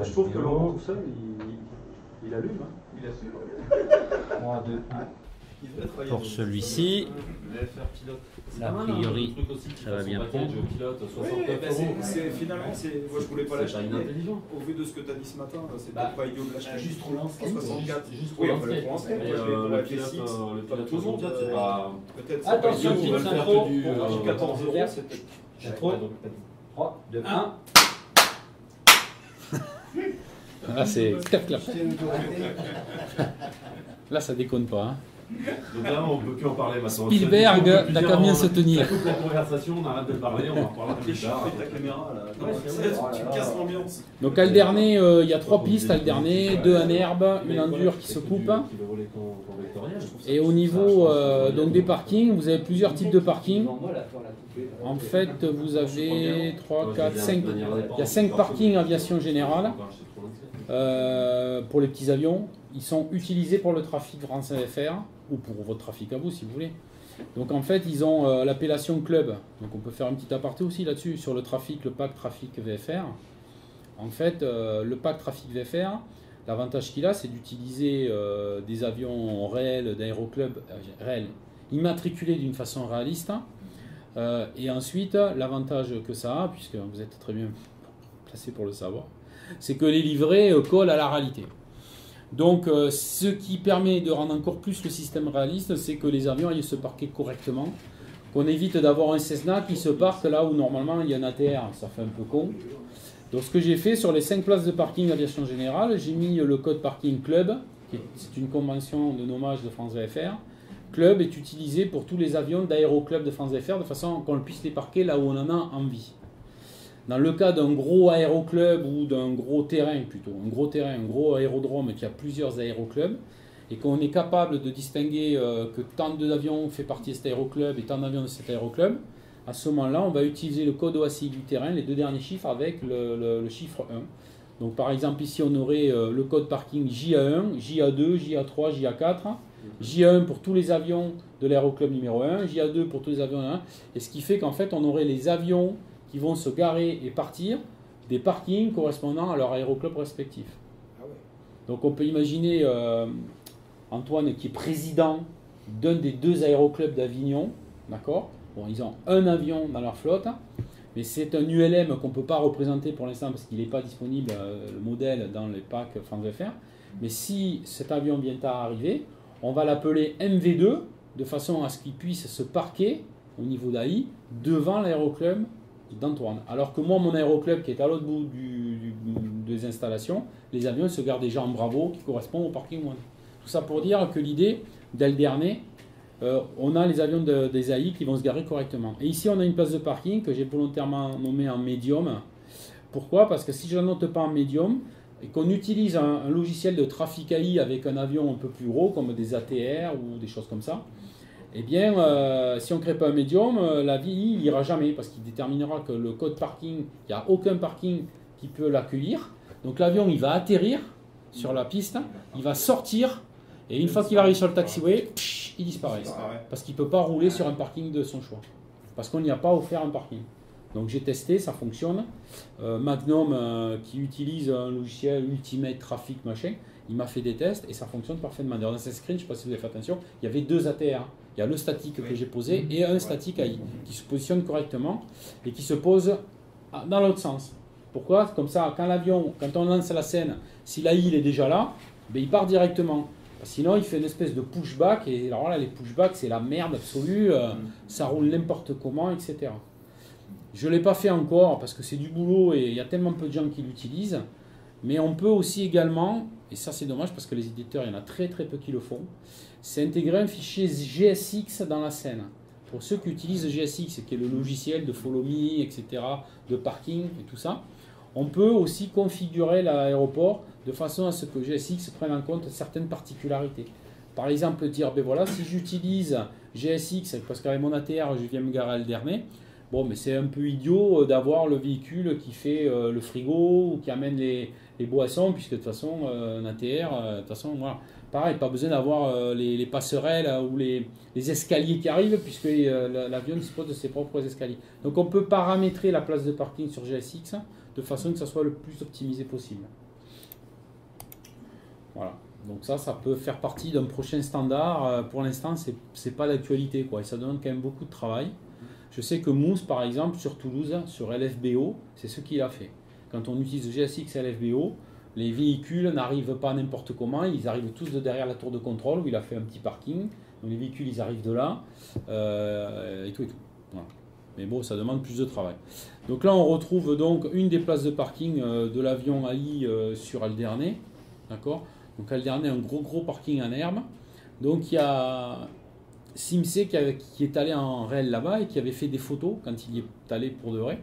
Je trouve que Laurent tout seul, il allume. Hein. Il assure. 3, 2, 1. Pour celui-ci, a priori, ça va bien prendre. Finalement, moi je voulais pas l'acheter. Au vu de ce que tu as dit ce matin, c'est peut-être pas idiot de l'acheter. Juste trop l'ancien. 64. Oui, on peut le prendre. le pilote 64, c'est pas. Peut-être attention, qui va le faire trop. que du 14 €, c'est peut-être. Trop. 3, 2, 1. Là, c'est clap clap. Là, ça déconne pas. Hein. Donc là, on peut plus en parler maintenant. Spielberg n'a qu'à bien se tenir. Ça coupe la conversation, on arrête de parler, on en reparlera plus tard. Ta caméra là. Tu me casses l'ambiance. Donc Alderney, il y a 3 pistes Alderney, 2 en herbe, une en dur qui se coupe. Et au niveau donc des parkings, vous avez plusieurs types de parkings. En fait, vous avez 3, 4, 5. Il y a 5 parkings aviation générale pour les petits avions. Ils sont utilisés pour le trafic France VFR ou pour votre trafic à vous si vous voulez. Donc en fait, ils ont l'appellation club. Donc on peut faire un petit aparté aussi là-dessus sur le trafic, le pack trafic VFR. En fait, le pack trafic VFR, l'avantage qu'il a, c'est d'utiliser des avions réels d'aéroclub, réels, immatriculés d'une façon réaliste. Et ensuite, l'avantage que ça a, puisque vous êtes très bien placé pour le savoir, c'est que les livrets collent à la réalité. Donc, ce qui permet de rendre encore plus le système réaliste, c'est que les avions aillent se parquer correctement, qu'on évite d'avoir un Cessna qui se parque là où normalement il y a un ATR, ça fait un peu con. Donc, ce que j'ai fait sur les 5 places de parking aviation générale, j'ai mis le code parking club, c'est une convention de nommage de France VFR. Club est utilisé pour tous les avions d'aéroclub de France VFR de façon qu'on puisse les parquer là où on en a envie. Dans le cas d'un gros aéroclub ou d'un gros terrain plutôt, un gros aérodrome qui a plusieurs aéroclubs et qu'on est capable de distinguer que tant d'avions fait partie de cet aéroclub et tant d'avions de cet aéroclub, à ce moment-là, on va utiliser le code OACI du terrain, les 2 derniers chiffres avec le chiffre 1. Donc par exemple ici on aurait le code parking JA1, JA2, JA3, JA4, JA1 pour tous les avions de l'aéroclub numéro 1, JA2 pour tous les avions 1, et ce qui fait qu'en fait on aurait les avions qui vont se garer et partir des parkings correspondant à leur aéroclub respectif. Donc on peut imaginer Antoine qui est président d'un des 2 aéroclubs d'Avignon, d'accord. Bon, ils ont un avion dans leur flotte, mais c'est un ULM qu'on ne peut pas représenter pour l'instant parce qu'il n'est pas disponible, le modèle, dans les packs France VFR. Mais si cet avion vient à arriver, on va l'appeler MV2 de façon à ce qu'il puisse se parquer au niveau d'AI devant l'aéroclub d'Antoine. Alors que moi, mon aéroclub qui est à l'autre bout des installations, les avions se gardent déjà en Bravo qui correspond au parking 1. Tout ça pour dire que l'idée d'Alderney, on a les avions des AI qui vont se garer correctement. Et ici, on a une place de parking que j'ai volontairement nommée en médium. Pourquoi? Parce que si je ne la note pas en médium et qu'on utilise un logiciel de trafic AI avec un avion un peu plus gros, comme des ATR ou des choses comme ça, eh bien, si on ne crée pas un médium, la vie il n'ira jamais parce qu'il déterminera que le code parking, il n'y a aucun parking qui peut l'accueillir. Donc l'avion, il va atterrir sur la piste, il va sortir, et une fois qu'il arrive sur le taxiway, il disparaît. Parce qu'il ne peut pas rouler sur un parking de son choix. Parce qu'on n'y a pas offert un parking. Donc j'ai testé, ça fonctionne. Magnum, qui utilise un logiciel Ultimate Traffic machin, il m'a fait des tests et ça fonctionne parfaitement. Dans ce screen, je ne sais pas si vous avez fait attention, il y avait 2 ATR. Il y a le statique que j'ai posé et un statique AI qui se positionne correctement et qui se pose dans l'autre sens. Pourquoi? Comme ça, quand on lance la scène, si l'AI il est déjà là, ben, il part directement. Sinon, il fait une espèce de pushback et alors là, les pushbacks, c'est la merde absolue, ça roule n'importe comment, etc. Je ne l'ai pas fait encore parce que c'est du boulot et il y a tellement peu de gens qui l'utilisent. Mais on peut aussi également, et ça c'est dommage parce que les éditeurs, il y en a très très peu qui le font, c'est intégrer un fichier GSX dans la scène. Pour ceux qui utilisent GSX, qui est le logiciel de Follow Me, etc., de parking et tout ça, on peut aussi configurer l'aéroport de façon à ce que GSX prenne en compte certaines particularités. Par exemple, dire, ben voilà, si j'utilise GSX, parce qu'avec mon ATR, je viens me garer à Alderney, bon, mais c'est un peu idiot d'avoir le véhicule qui fait le frigo ou qui amène les boissons, puisque de toute façon, un ATR, de toute façon, voilà. Pareil, pas besoin d'avoir les passerelles ou les escaliers qui arrivent, puisque l'avion dispose de ses propres escaliers. Donc on peut paramétrer la place de parking sur GSX de façon que ça soit le plus optimisé possible. Voilà. Donc ça peut faire partie d'un prochain standard. Pour l'instant, c'est pas d'actualité, quoi. Et ça demande quand même beaucoup de travail. Je sais que Mousse, par exemple, sur Toulouse, sur LFBO, c'est ce qu'il a fait. Quand on utilise GSX LFBO, les véhicules n'arrivent pas n'importe comment, ils arrivent tous de derrière la tour de contrôle où il a fait un petit parking. Donc les véhicules, ils arrivent de là, et tout et tout. Voilà. Mais bon, ça demande plus de travail. Donc là, on retrouve donc une des places de parking de l'avion AI sur Alderney. D'accord ? Donc Alderney, un gros parking en herbe. Donc il y a Simsé qui est allé en réel là-bas et qui avait fait des photos quand il y est allé pour de vrai.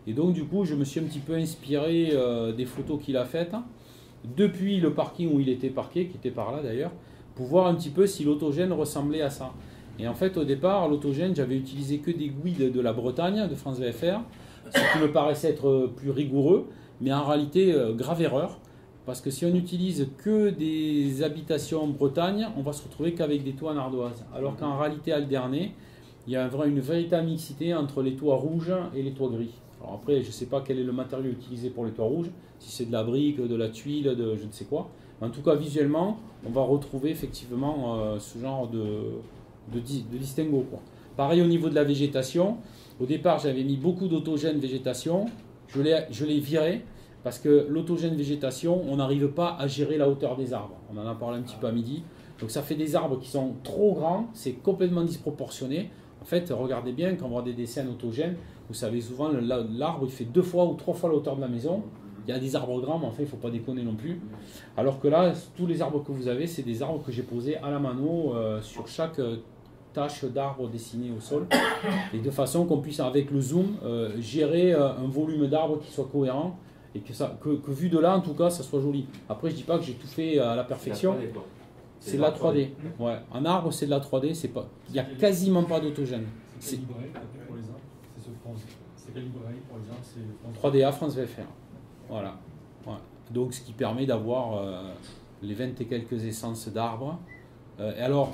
Et donc du coup, je me suis un petit peu inspiré des photos qu'il a faites depuis le parking où il était parqué, qui était par là d'ailleurs, pour voir un petit peu si l'autogène ressemblait à ça. Et en fait, au départ, l'autogène, j'avais utilisé que des guides de la Bretagne, de France VFR, ce qui me paraissait être plus rigoureux, mais en réalité, grave erreur, parce que si on n'utilise que des habitations en Bretagne, on va se retrouver qu'avec des toits en ardoise. Alors qu'en réalité, à Alderney, il y a une véritable mixité entre les toits rouges et les toits gris. Alors après, je ne sais pas quel est le matériau utilisé pour les toits rouges, si c'est de la brique, de la tuile, de je ne sais quoi. En tout cas, visuellement, on va retrouver effectivement ce genre de distinguo, quoi. Pareil au niveau de la végétation. Au départ, j'avais mis beaucoup d'autogène végétation. Je l'ai viré parce que l'autogène végétation, on n'arrive pas à gérer la hauteur des arbres. On en a parlé un petit peu à midi. Donc ça fait des arbres qui sont trop grands, c'est complètement disproportionné. En fait, regardez bien, quand on voit des dessins autogènes, vous savez souvent, l'arbre il fait 2 fois ou 3 fois la hauteur de la maison. Il y a des arbres grands, mais en fait, il ne faut pas déconner non plus. Alors que là, tous les arbres que vous avez, c'est des arbres que j'ai posés à la mano sur chaque tâche d'arbre dessinée au sol. Et de façon qu'on puisse, avec le zoom, gérer un volume d'arbres qui soit cohérent. Et que vu de là, en tout cas, ça soit joli. Après, je ne dis pas que j'ai tout fait à la perfection. C'est de la 3D. Ouais. En arbre, c'est de la 3D. Il n'y a quasiment pas d'autogène. C'est calibré pour les uns, c'est ce France. C'est calibré pour les uns, c'est 3DA France VFR. Voilà. Ouais. Donc, ce qui permet d'avoir les 20 et quelques essences d'arbres. Et alors,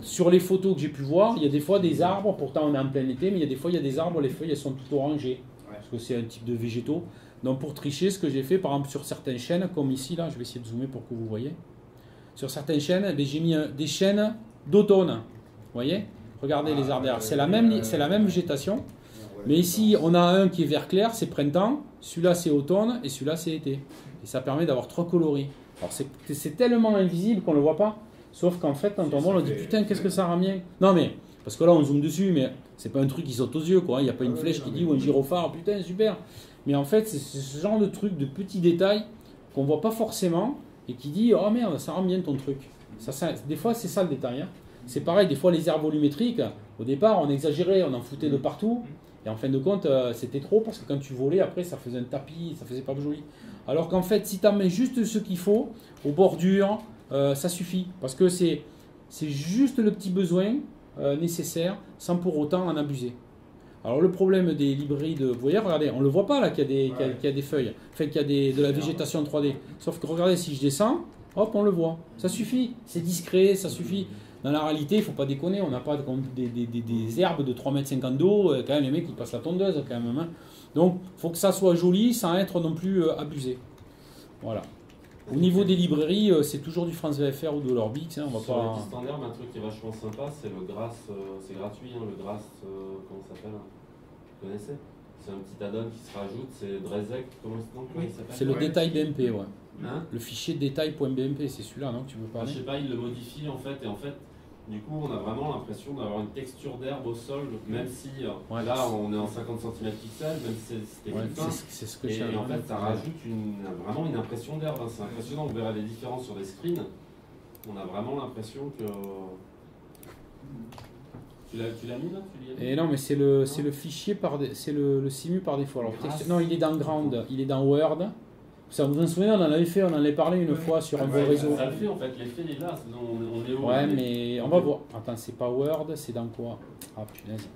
sur les photos que j'ai pu voir, il y a des fois des arbres, pourtant on est en plein été, mais il y a des fois il y a des arbres, les feuilles elles sont toutes orangées. Parce que c'est un type de végétaux. Donc, pour tricher, ce que j'ai fait, par exemple, sur certaines chaînes, comme ici, là, je vais essayer de zoomer pour que vous voyez. Sur certaines chaînes, j'ai mis des chaînes d'automne. Vous voyez ? Regardez les arbres derrière. C'est la même végétation. Mais ici, on a un qui est vert clair, c'est printemps. Celui-là, c'est automne. Et celui-là, c'est été. Et ça permet d'avoir 3 coloris. Alors, c'est tellement invisible qu'on ne le voit pas. Sauf qu'en fait, quand on voit, on dit putain, qu'est-ce que ça rend bien. Non, mais, parce que là, on zoome dessus, mais c'est pas un truc qui saute aux yeux, quoi. Il n'y a pas une flèche qui dit ou un gyrophare, putain, super. Mais en fait, c'est ce genre de truc, de petits détails qu'on ne voit pas forcément. Et qui dit, oh merde, ça rend bien ton truc. Des fois, c'est ça le détail. Hein. C'est pareil, des fois, les aires volumétriques, au départ, on exagérait, on en foutait de partout. Et en fin de compte, c'était trop parce que quand tu volais, après, ça faisait un tapis, ça faisait pas joli. Alors qu'en fait, si tu en mets juste ce qu'il faut, aux bordures, ça suffit. Parce que c'est juste le petit besoin nécessaire, sans pour autant en abuser. Alors le problème des librairies de... Vous voyez, regardez, on ne le voit pas là qu'il y a des feuilles, qu'il y a de la végétation 3D. Sauf que regardez, si je descends, hop, on le voit. Ça suffit, c'est discret, ça suffit. Dans la réalité, il ne faut pas déconner, on n'a pas des herbes de 3,50 m d'eau, quand même les mecs ils passent la tondeuse quand même. Hein. Donc il faut que ça soit joli sans être non plus abusé. Voilà. Au niveau des librairies, c'est toujours du France VFR ou de l'Orbix. Hein, on va sur pas... les pistes en herbe, un truc qui est vachement sympa, c'est le Grass, c'est gratuit, hein, le Grass, comment ça s'appelle? Vous connaissez? C'est un petit add-on qui se rajoute, c'est Drezek, comment il s'appelle? C'est le détail BMP, ouais. Hein? Le fichier détail.bmp, c'est celui-là, non, que tu veux parler? Je sais pas, il le modifie en fait, et en fait, du coup, on a vraiment l'impression d'avoir une texture d'herbe au sol, même si là, on est en 50 cm pixels, même si c'était fin. C'est ce que et en fait, ça rajoute vraiment une impression d'herbe. Hein. C'est impressionnant, vous verrez les différences sur les screens. On a vraiment l'impression que... Tu l'as mis là? Et non, mais c'est le fichier, c'est le simu par défaut. Alors, non, il est dans Ground, il est dans Word. Ça vous en souvenez, on en avait fait, on en avait parlé une fois sur un bon réseau. Ça le fait en fait, l'effet il est là, on est où? Ouais, mais on va voir. Attends, c'est pas Word, c'est dans quoi? Ah punaise.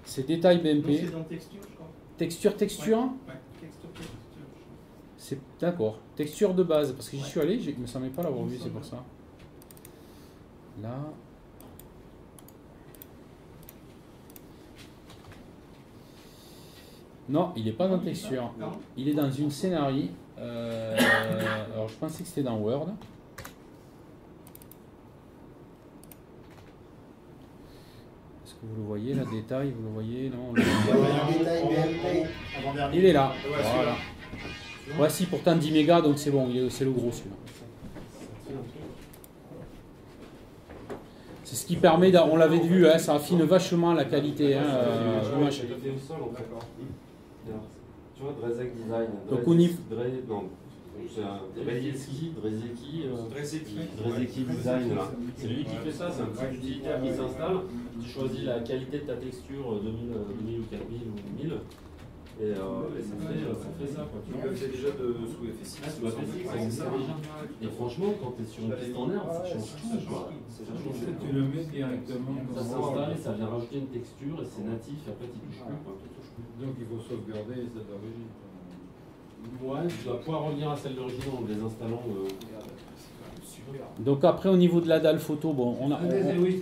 C'est détail BMP. C'est dans texture, je crois. Texture? Ouais, texture. C'est d'accord. Texture de base, parce que j'y suis allé, il me semblait pas l'avoir vu, c'est pour ça. Là. Non, il n'est pas dans texture. Non. Il est dans une scénarii. Alors je pensais que c'était dans Word. Est-ce que vous le voyez, là, détail, vous le voyez? Non, on le voit. Il est là. Voilà. Ouais, si, pourtant 10 mégas, donc c'est bon, c'est le gros celui-là. C'est ce qui permet, on l'avait vu, hein, ça affine vachement la qualité. Hein, du match. Je le fais au sol, en fait. Tu vois, Drezek Design. Donc, au niveau- C'est un Drezeki Design, là. C'est lui qui fait ça, c'est un petit utilitaire qui s'installe. Tu choisis la qualité de ta texture, 2000 ou 4000 ou 1000. Et ça fait ça, quoi. Tu vois. le fait déjà sous FSX. Sous FSX, c'est ça déjà. Et franchement, quand tu es sur une piste en herbe, ça change tout, quoi. Ça change tout. Tu le mets directement Ça s'installe, ça vient rajouter une texture et c'est natif, et après tu touches plus, quoi. Donc il faut sauvegarder celle d'origine. Ouais, tu dois pouvoir revenir à celle d'origine en les installant. Donc après, au niveau de la dalle photo, bon,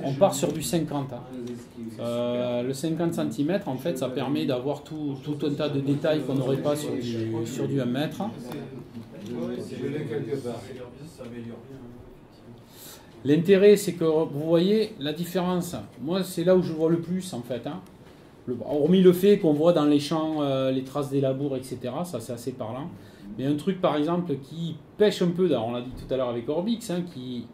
on part sur du 50. Hein. Le 50 cm, en fait, ça permet d'avoir tout un tas de détails qu'on n'aurait pas sur du 1 mètre. Je l'ai quelque part. L'intérêt, c'est que vous voyez la différence. Moi, c'est là où je vois le plus, en fait. Hein. Hormis le fait qu'on voit dans les champs les traces des labours, etc. Ça, c'est assez parlant. Mais un truc, par exemple, qui pêche un peu, on l'a dit tout à l'heure avec Orbix, hein, qui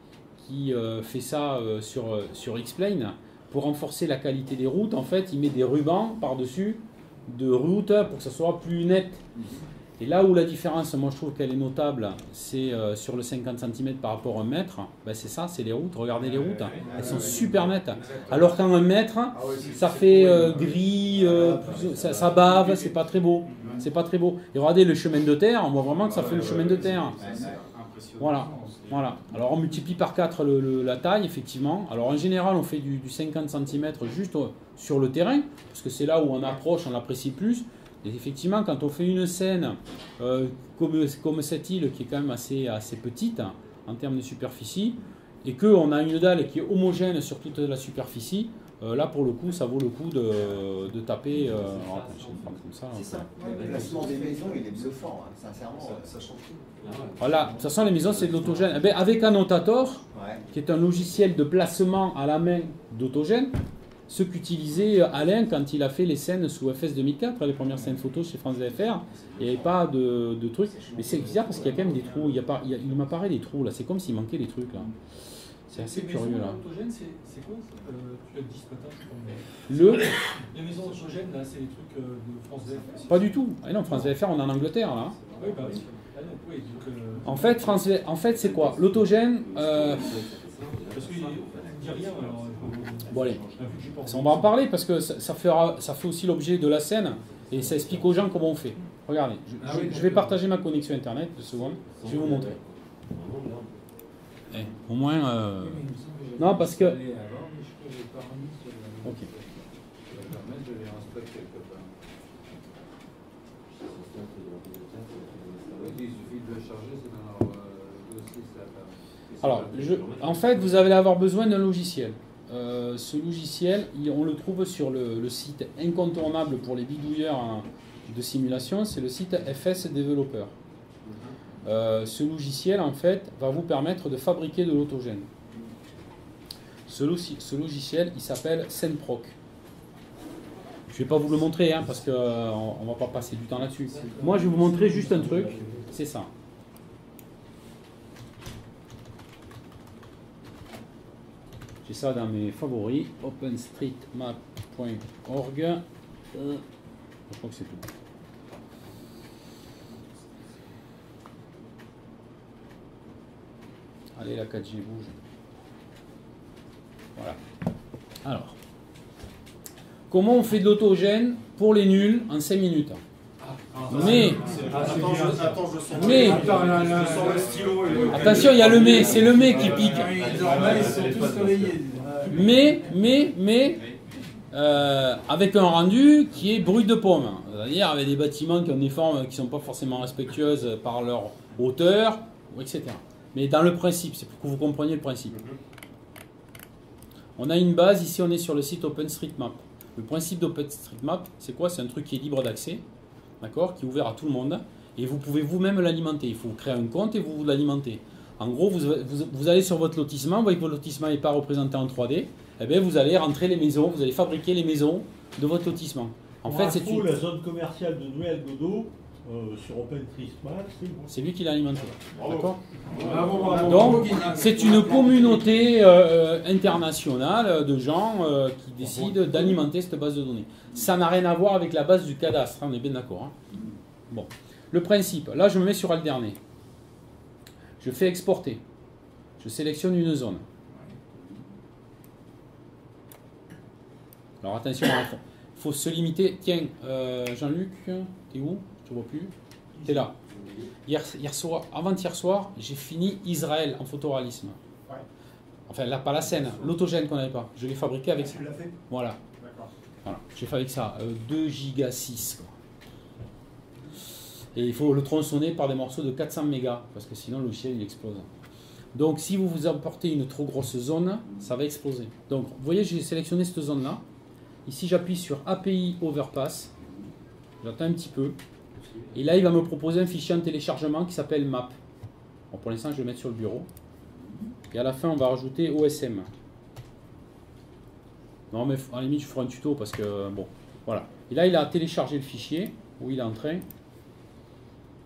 fait ça sur X-Plane, pour renforcer la qualité des routes, en fait, il met des rubans par-dessus de routes pour que ça soit plus net. Et là où la différence, moi je trouve qu'elle est notable, c'est sur le 50 cm par rapport à 1 mètre, ben c'est ça, c'est les routes. Regardez les routes, elles sont super nettes. Alors qu'en 1 mètre, ça fait gris, ça bave, c'est pas très beau. C'est pas très beau. Et regardez le chemin de terre, on voit vraiment que ça fait le chemin de terre. Voilà. Voilà. Alors on multiplie par 4 la taille, effectivement. Alors en général, on fait du 50 cm juste sur le terrain, parce que c'est là où on approche, on l'apprécie plus. Et effectivement, quand on fait une scène comme cette île qui est quand même assez petite en termes de superficie, et qu'on a une dalle qui est homogène sur toute la superficie, là pour le coup, ça vaut le coup de taper. C'est ça. Le placement des maisons, il est bluffant, hein, sincèrement. Ça change tout. Voilà, de toute façon, les maisons, c'est de l'autogène. Eh bien, avec Annotator, Ouais. qui est un logiciel de placement à la main d'autogène, ce qu'utilisait Alain quand il a fait les scènes sous FS 2004, les premières scènes photos chez France VFR, il n'y avait pas de trucs. Mais c'est bizarre parce qu'il y a quand même des trous, il m'apparaît des trous là, c'est comme s'il manquait des trucs là. C'est assez curieux là. L'autogène, c'est quoi tu l'as dit ce matin, je crois. Les maisons autogènes, là, c'est les trucs de France VFR. Pas du tout. Ah non, France VFR, on est en Angleterre là. Oui, bah oui. Ah non, oui, donc, En fait, c'est quoi? L'autogène. parce qu'il ne dit rien, alors. Bon, allez. On va en parler parce que ça fait aussi l'objet de la scène et ça explique aux gens comment on fait. Regardez, je vais partager ma connexion internet, 2 secondes, je vais vous montrer. Au moins. Non, parce que. Ok. Il suffit de le charger, c'est dans leur dossier. Alors, en fait, vous allez avoir besoin d'un logiciel. Ce logiciel, on le trouve sur le site incontournable pour les bidouilleurs de simulation, c'est le site FS Developer. Ce logiciel, en fait, va vous permettre de fabriquer de l'autogène. Ce logiciel, il s'appelle SceneProc. Je ne vais pas vous le montrer, hein, parce qu'on ne va pas passer du temps là-dessus. Moi, je vais vous montrer juste un truc, c'est ça. J'ai ça dans mes favoris, openstreetmap.org. Je crois que c'est tout. Allez, la 4G bouge. Voilà. Alors, comment on fait de l'autogène pour les nuls en 5 minutes? Mais, attention, il y a le mais, c'est le mais qui pique. Mais, avec un rendu qui est brut de pomme. C'est-à-dire avec des bâtiments qui ont des formes qui ne sont pas forcément respectueuses par leur hauteur, etc. Mais dans le principe, c'est pour que vous compreniez le principe. On a une base, ici on est sur le site OpenStreetMap. Le principe d'OpenStreetMap, c'est quoi? C'est un truc qui est libre d'accès. d'accord, qui est ouvert à tout le monde, et vous pouvez vous-même l'alimenter. Il faut créer un compte et vous l'alimentez. En gros, vous allez sur votre lotissement, vous voyez que votre lotissement n'est pas représenté en 3D, et bien vous allez rentrer les maisons, vous allez fabriquer les maisons de votre lotissement. En fait, c'est la zone commerciale de Noël Godot sur OpenTristMap, c'est lui qui l'a alimenté. D'accord. Bravo. Donc, c'est une communauté internationale de gens qui décident d'alimenter cette base de données. Ça n'a rien à voir avec la base du cadastre, on est bien d'accord. Hein. Bon. Le principe, là je me mets sur Alterné. Je fais exporter. Je sélectionne une zone. Alors attention, il faut se limiter. Tiens, Jean-Luc, t'es où? Je te vois plus. T'es là. Hier soir, avant-hier soir, j'ai fini Israël en photoréalisme. Ouais. Enfin, là, pas la scène, l'autogène qu'on n'avait pas. Je l'ai fabriqué avec ça. Tu l'as fait? Voilà. D'accord. Voilà. J'ai fait avec ça. 2 giga 6. Quoi. Et il faut le tronçonner par des morceaux de 400 mégas, parce que sinon le logiciel il explose. Donc si vous emportez une trop grosse zone, ça va exploser. Donc vous voyez, j'ai sélectionné cette zone-là. Ici j'appuie sur API Overpass. J'attends un petit peu. Et là il va me proposer un fichier en téléchargement qui s'appelle map. Bon, pour l'instant je vais le mettre sur le bureau. Et à la fin on va rajouter OSM. Non mais à la limite je ferai un tuto parce que bon, voilà. Et là il a téléchargé le fichier où il est en train.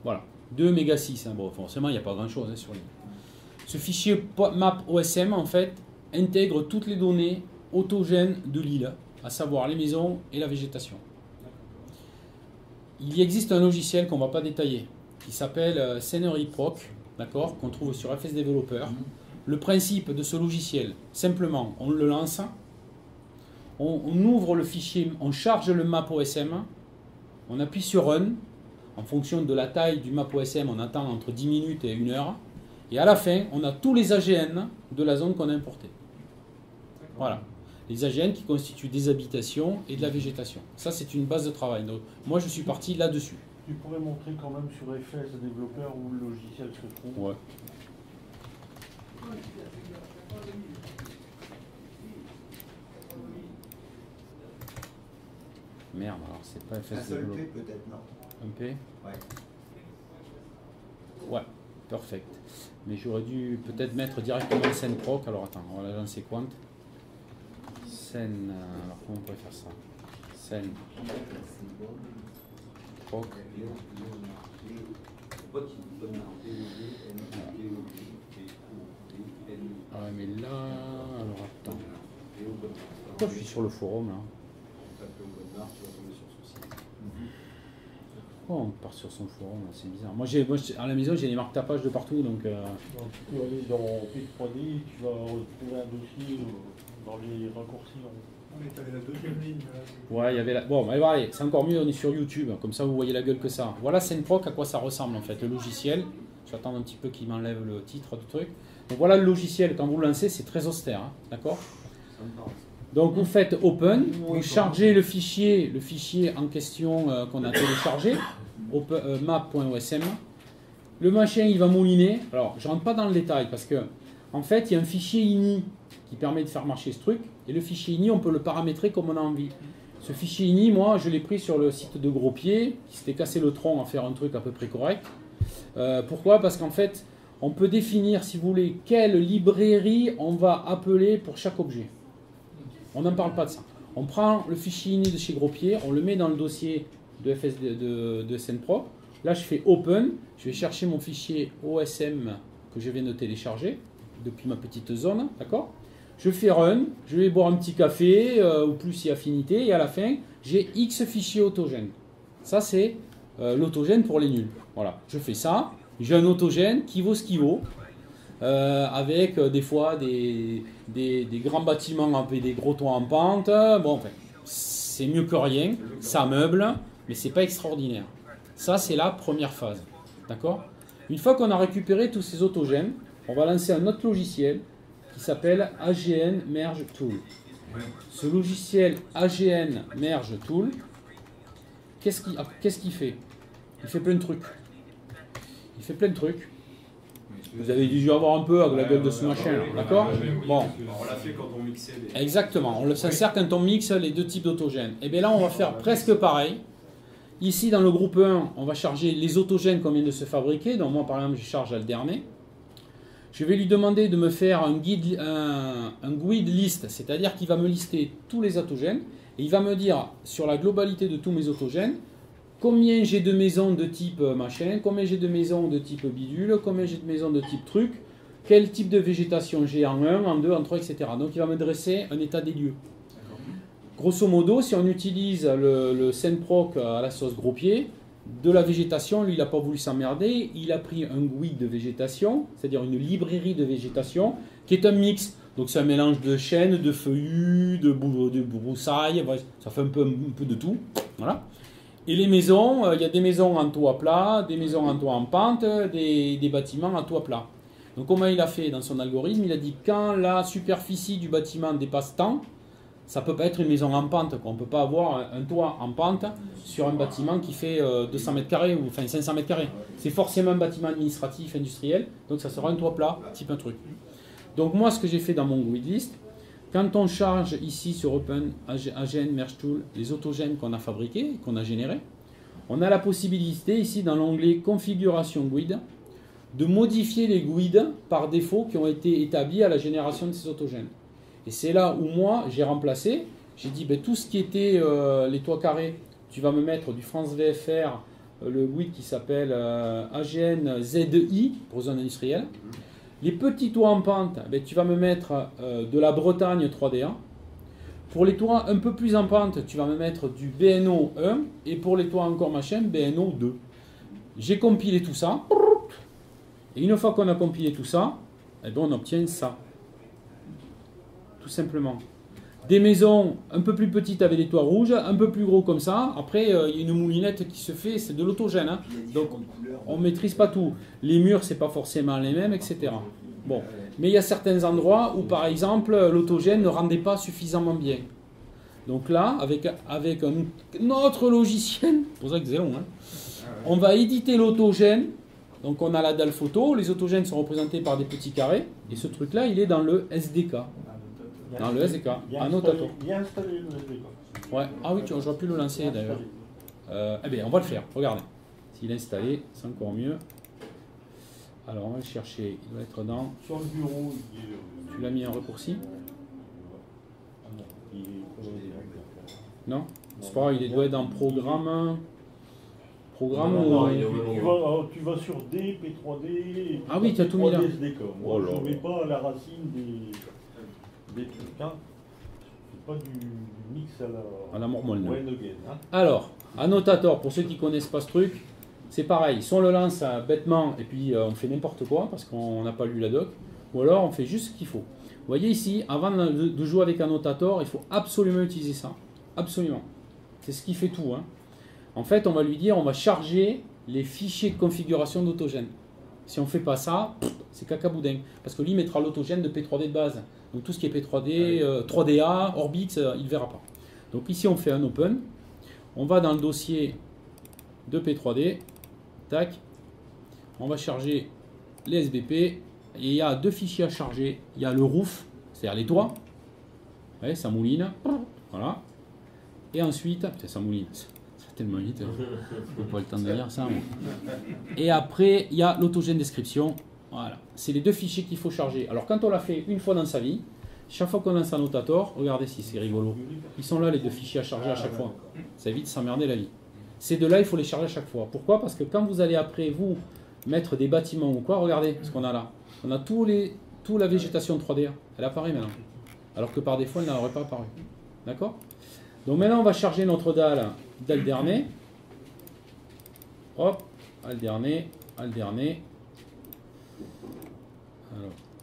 Voilà, 2 mégas 6, hein. Bon, forcément il n'y a pas grand chose hein, sur lui. Ce fichier map OSM en fait intègre toutes les données autogènes de l'île, à savoir les maisons et la végétation. Il y existe un logiciel qu'on ne va pas détailler, qui s'appelle Scenery Proc, d'accord, qu'on trouve sur FS Developer. Le principe de ce logiciel, simplement, on le lance, on ouvre le fichier, on charge le map OSM, on appuie sur Run. En fonction de la taille du map OSM, on attend entre 10 minutes et 1 heure. Et à la fin, on a tous les AGN de la zone qu'on a importée. Voilà. Les AGN qui constituent des habitations et de la végétation. Ça, c'est une base de travail. Donc, moi, je suis parti là-dessus. Tu pourrais montrer quand même sur FS Développeur où le logiciel se trouve. Ouais. Merde, alors c'est pas FS Un seul Developer. P peut-être, non? Un P? Ouais. Ouais, perfect. Mais j'aurais dû peut-être mettre directement scène proc. Alors attends, on va la lancer quant. Scène. Alors comment on pourrait faire ça? Scène proc. Ah ouais, mais là. Alors attends. Pourquoi je suis sur le forum là? Oh, on part sur son forum, c'est bizarre. Moi, à la maison, j'ai des marques tapage de partout, donc... Donc, tu peux aller dans P3D, tu vas retrouver un dossier dans les raccourcis. Mais tu avais la deuxième ligne. Ouais, il y avait la... Bon, allez, allez, c'est encore mieux, on est sur YouTube, comme ça vous voyez la gueule que ça. Voilà SceneProc, à quoi ça ressemble en fait, le logiciel. J'attends un petit peu qu'il m'enlève le titre du truc. Donc voilà le logiciel, quand vous le lancez, c'est très austère, hein, d'accord? Donc vous faites Open, vous chargez le fichier en question qu'on a téléchargé, map.osm. Le machin il va mouliner. Alors je rentre pas dans le détail parce que en fait il y a un fichier ini qui permet de faire marcher ce truc et le fichier ini on peut le paramétrer comme on a envie. Ce fichier ini, moi je l'ai pris sur le site de Gros-Pied qui s'était cassé le tronc à faire un truc à peu près correct. Pourquoi? Parce qu'en fait on peut définir, si vous voulez, quelle librairie on va appeler pour chaque objet. On n'en parle pas de ça. On prend le fichier ini de chez Gros-Pied, on le met dans le dossier de FS de SceneProc. Là, je fais Open, je vais chercher mon fichier OSM que je viens de télécharger depuis ma petite zone, d'accord? Je fais Run, je vais boire un petit café ou plus si affinité, et à la fin, j'ai X fichiers autogènes. Ça, c'est l'autogène pour les nuls. Voilà, je fais ça, j'ai un autogène qui vaut ce qu'il vaut. Avec des fois des grands bâtiments, des gros toits en pente. Bon, enfin, c'est mieux que rien, ça meuble, mais c'est pas extraordinaire. Ça, c'est la première phase. D'accord? Une fois qu'on a récupéré tous ces autogènes, on va lancer un autre logiciel qui s'appelle AGN Merge Tool. Ce logiciel AGN Merge Tool, qu'est-ce qu'il fait? Il fait plein de trucs. Il fait plein de trucs. Vous avez dû avoir un peu avec la gueule de ce machin, d'accord? Bon. On l'a fait quand on mixait les... Exactement, on s'insère quand on mixe les deux types d'autogènes. Et bien là, on va faire presque pareil. Ici, dans le groupe 1, on va charger les autogènes qu'on vient de se fabriquer. Donc moi, par exemple, je charge Alderney. Je vais lui demander de me faire un guide list, c'est-à-dire qu'il va me lister tous les autogènes. Et il va me dire, sur la globalité de tous mes autogènes, combien j'ai de maisons de type machin, combien j'ai de maisons de type bidule, combien j'ai de maisons de type truc, quel type de végétation j'ai en 1, en 2, en 3, etc. Donc il va me dresser un état des lieux. Grosso modo, si on utilise le Senproc à la sauce gros pied, de la végétation, lui il n'a pas voulu s'emmerder, il a pris un guide de végétation, c'est-à-dire une librairie de végétation, qui est un mix. Donc c'est un mélange de chênes, de feuillus, de broussailles, ça fait un peu de tout. Voilà. Et les maisons, il y a des maisons en toit plat, des maisons en toit en pente, des bâtiments en toit plat. Donc comment il a fait dans son algorithme? Il a dit quand la superficie du bâtiment dépasse tant, ça ne peut pas être une maison en pente. On ne peut pas avoir un toit en pente sur un bâtiment qui fait 200 mètres carrés ou enfin 500 mètres carrés. C'est forcément un bâtiment administratif, industriel, donc ça sera un toit plat, type un truc. Donc moi, ce que j'ai fait dans mon grid list, quand on charge ici sur Open Agent Merge Tool les autogènes qu'on a fabriqués, qu'on a générés, on a la possibilité ici dans l'onglet Configuration Guide de modifier les guides par défaut qui ont été établis à la génération de ces autogènes. Et c'est là où moi, j'ai remplacé, j'ai dit ben, tout ce qui était les toits carrés, tu vas me mettre du France VFR, le guide qui s'appelle AGN ZI pour zone industrielle. Les petits toits en pente, ben, tu vas me mettre de la Bretagne 3DA. Pour les toits un peu plus en pente, tu vas me mettre du BNO 1. Et pour les toits encore machin, BNO 2. J'ai compilé tout ça. Et une fois qu'on a compilé tout ça, eh ben, on obtient ça. Tout simplement. Des maisons un peu plus petites avec des toits rouges, un peu plus gros comme ça. Après, il y a une moulinette qui se fait, c'est de l'autogène. Hein. Donc, on ne maîtrise pas tout. Les murs, c'est pas forcément les mêmes, etc. Bon. Mais il y a certains endroits où, par exemple, l'autogène ne rendait pas suffisamment bien. Donc là, avec un autre logiciel, c'est pour ça que c'est long, hein, on va éditer l'autogène. Donc on a la dalle photo, les autogènes sont représentés par des petits carrés. Et ce truc-là, il est dans le SDK. Dans le SDK, annotateur. Bien installé le SDK. Ouais. Ah oui, j'aurais pu le lancer d'ailleurs. Eh bien, on va le faire. Regardez. S'il est installé, c'est encore mieux. Alors, on va le chercher. Il doit être dans... Sur le bureau, il est... Tu l'as mis en raccourci? Non? C'est pas grave, il doit être dans programme... Programme non, ou... tu vas sur D, P3D... Ah oui, tu as tout mis là. Moi, je ne mets pas à la racine des trucs. Hein. C'est pas du mix à la mormone. Hein. Alors, annotateur, pour ceux qui ne connaissent pas ce truc, c'est pareil. Soit on le lance bêtement et puis on fait n'importe quoi parce qu'on n'a pas lu la doc, ou alors on fait juste ce qu'il faut. Vous voyez ici, avant de jouer avec annotateur, il faut absolument utiliser ça. Absolument. C'est ce qui fait tout. Hein. En fait, on va lui dire, on va charger les fichiers de configuration d'autogène. Si on ne fait pas ça, c'est cacaboudin. Parce que lui mettra l'autogène de P3D de base. Donc tout ce qui est P3D, 3DA, Orbit, il ne verra pas. Donc ici, on fait un open. On va dans le dossier de P3D. Tac. On va charger les SBP. Et il y a deux fichiers à charger. Il y a le roof, c'est-à-dire les toits. Vous voyez, ça mouline. Voilà. Et ensuite, ça mouline. Tellement vite, je n'ai pas le temps de lire ça. Moi. Et après, il y a l'autogène description. Voilà. C'est les deux fichiers qu'il faut charger. Alors, quand on l'a fait une fois dans sa vie, chaque fois qu'on lance un annotateur, regardez si c'est rigolo. Ils sont là, les deux fichiers à charger à chaque fois. Ça évite de s'emmerder la vie. Ces deux-là, il faut les charger à chaque fois. Pourquoi? Parce que quand vous allez après, vous, mettre des bâtiments ou quoi, regardez ce qu'on a là. On a toute la végétation 3D. Elle apparaît maintenant. Alors que par défaut, elle n'aurait pas apparu. D'accord? Donc maintenant, on va charger notre dalle d'Alderney. Hop, Alderney. Alors,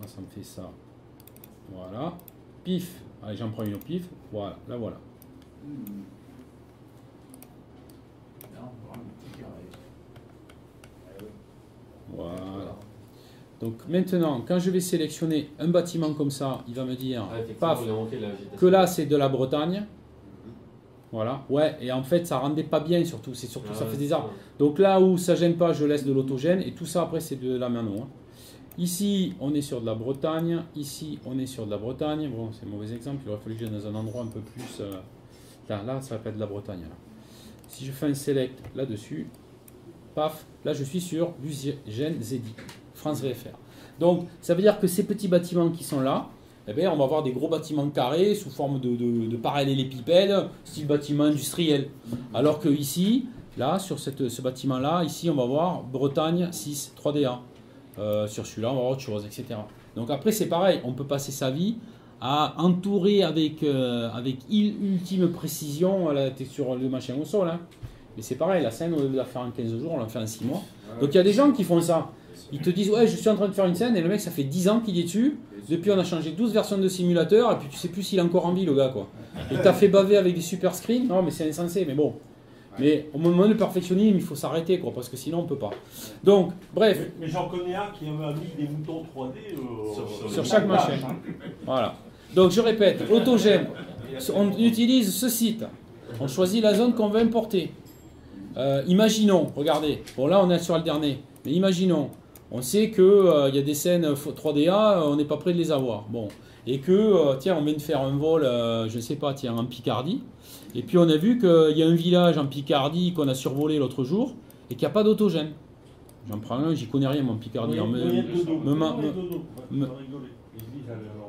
ça me fait ça. Voilà. Pif. Allez, j'en prends une au pif. Voilà, là voilà. Voilà. Donc maintenant, quand je vais sélectionner un bâtiment comme ça, il va me dire, paf, que là c'est de la Bretagne. Voilà, ouais, et en fait ça rendait pas bien surtout, c'est surtout ça fait des arbres. Donc là où ça gêne pas, je laisse de l'autogène et tout ça après c'est de la mano. Hein. Ici on est sur de la Bretagne, ici on est sur de la Bretagne. Bon, c'est un mauvais exemple, il aurait fallu que j'aille dans un endroit un peu plus. Là ça va pas être de la Bretagne. Là. si je fais un select là-dessus, paf, là je suis sur l'usine Zedi, France VFR. Donc ça veut dire que ces petits bâtiments qui sont là, eh bien, on va avoir des gros bâtiments carrés sous forme de parallélépipèdes, style bâtiment industriel. Alors que ici, là, sur ce bâtiment-là, ici on va voir Bretagne 6 3DA. Sur celui-là, on va voir autre chose, etc. Donc après c'est pareil, on peut passer sa vie à entourer avec ultime précision la texture de machin au sol. Hein. Mais c'est pareil, la scène, au lieu de la faire en 15 jours, on la fait en 6 mois. Donc il y a des gens qui font ça. Ils te disent, ouais, je suis en train de faire une scène, et le mec, ça fait 10 ans qu'il est dessus. Depuis, on a changé 12 versions de simulateur, et puis tu sais plus s'il est encore en vie, le gars, quoi. Et t'as fait baver avec des super screens. Non, mais c'est insensé, mais bon. Mais au moment du perfectionnisme, il faut s'arrêter, quoi, parce que sinon, on peut pas. Donc, bref. Mais j'en connais un qui a mis des moutons 3D sur chaque machine. Voilà. Donc, je répète, autogène. On utilise ce site. On choisit la zone qu'on veut importer. Imaginons, regardez, bon là on est sur le dernier, mais imaginons, on sait qu'il y a des scènes 3DA, on n'est pas prêt de les avoir. Bon, et que, tiens, on vient de faire un vol, je ne sais pas, tiens, en Picardie, et puis on a vu qu'il y a un village en Picardie qu'on a survolé l'autre jour, et qu'il n'y a pas d'autogène. J'en prends un, j'y connais rien, mon Picardie.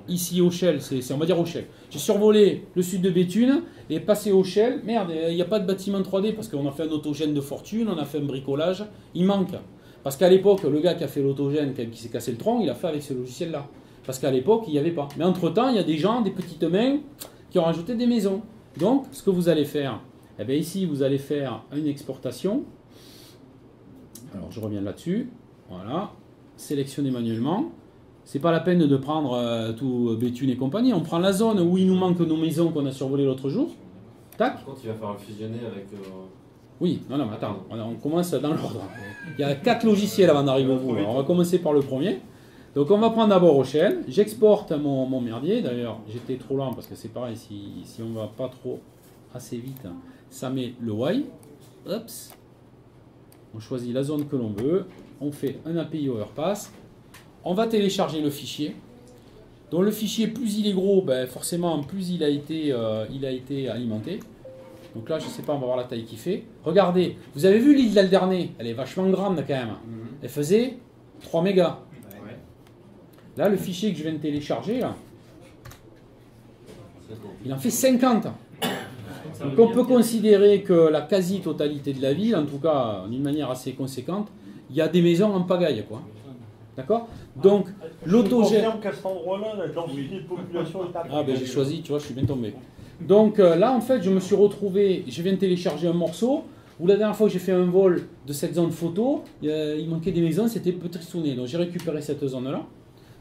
Ici, Auchel, on va dire Auchel. J'ai survolé le sud de Béthune et passé Auchel. Merde, il n'y a pas de bâtiment 3D parce qu'on a fait un autogène de fortune, on a fait un bricolage. Il manque. Parce qu'à l'époque, le gars qui a fait l'autogène, qui s'est cassé le tronc, il a fait avec ce logiciel-là. Parce qu'à l'époque, il n'y avait pas. Mais entre-temps, il y a des gens, des petites mains, qui ont rajouté des maisons. Donc, ce que vous allez faire, eh bien ici, vous allez faire une exportation. Alors, je reviens là-dessus. Voilà. Sélectionner manuellement. C'est pas la peine de prendre tout Béthune et compagnie. On prend la zone où il nous manque nos maisons qu'on a survolées l'autre jour. Tac. Par contre, il va falloir fusionner avec... Oui, non, mais attends, on commence dans l'ordre. Il y a 4 logiciels avant d'arriver au bout. Alors, on va commencer par le premier. Donc on va prendre d'abord Auchel. J'exporte mon merdier. D'ailleurs, j'étais trop lent parce que c'est pareil, si on va pas trop assez vite, ça met le Y. Oups. On choisit la zone que l'on veut. On fait un API Overpass. On va télécharger le fichier. Donc le fichier, plus il est gros, ben forcément, plus il a été alimenté. Donc là, je ne sais pas, on va voir la taille qu'il fait. Regardez, vous avez vu l'île d'Alderney, elle est vachement grande quand même. Elle faisait 3 mégas. Là, le fichier que je viens de télécharger, là, il en fait 50. Donc on peut considérer que la quasi-totalité de la ville, en tout cas d'une manière assez conséquente, il y a des maisons en pagaille, quoi. D'accord? Donc, l'autogène... qu'à cet endroit-là, la densité de population est Ah ben j'ai choisi, tu vois, je suis bien tombé. Donc là, en fait, je me suis retrouvé, je viens de télécharger un morceau, où la dernière fois que j'ai fait un vol de cette zone photo, il manquait des maisons, c'était peu tristouné. Donc j'ai récupéré cette zone-là.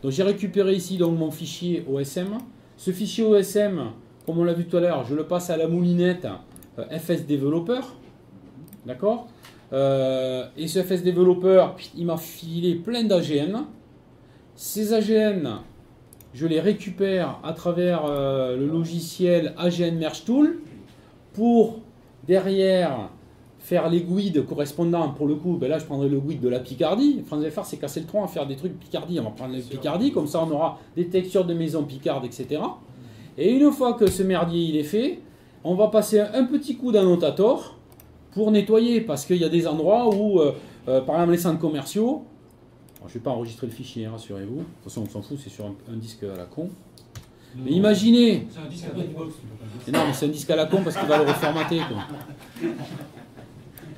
Donc j'ai récupéré ici donc, mon fichier OSM. Ce fichier OSM, comme on l'a vu tout à l'heure, je le passe à la moulinette FS Developer. D'accord? Et ce FS Developer, il m'a filé plein d'AGN. Ces AGN, je les récupère à travers le logiciel AGN Merge Tool pour derrière faire les guides correspondants. Pour le coup, ben là je prendrai le guide de la Picardie. France VFR s'est cassé le tronc à faire des trucs Picardie. On va prendre la Picardie, comme ça on aura des textures de maison Picarde, etc. Et une fois que ce merdier il est fait, on va passer un petit coup d'annotator pour nettoyer, parce qu'il y a des endroits où, par exemple les centres commerciaux, alors, je ne vais pas enregistrer le fichier, rassurez-vous, de toute façon on s'en fout, c'est sur un disque à la con. Mais imaginez... C'est un disque à Blackbox. Non, mais c'est un disque à la con parce qu'il va le reformater, quoi.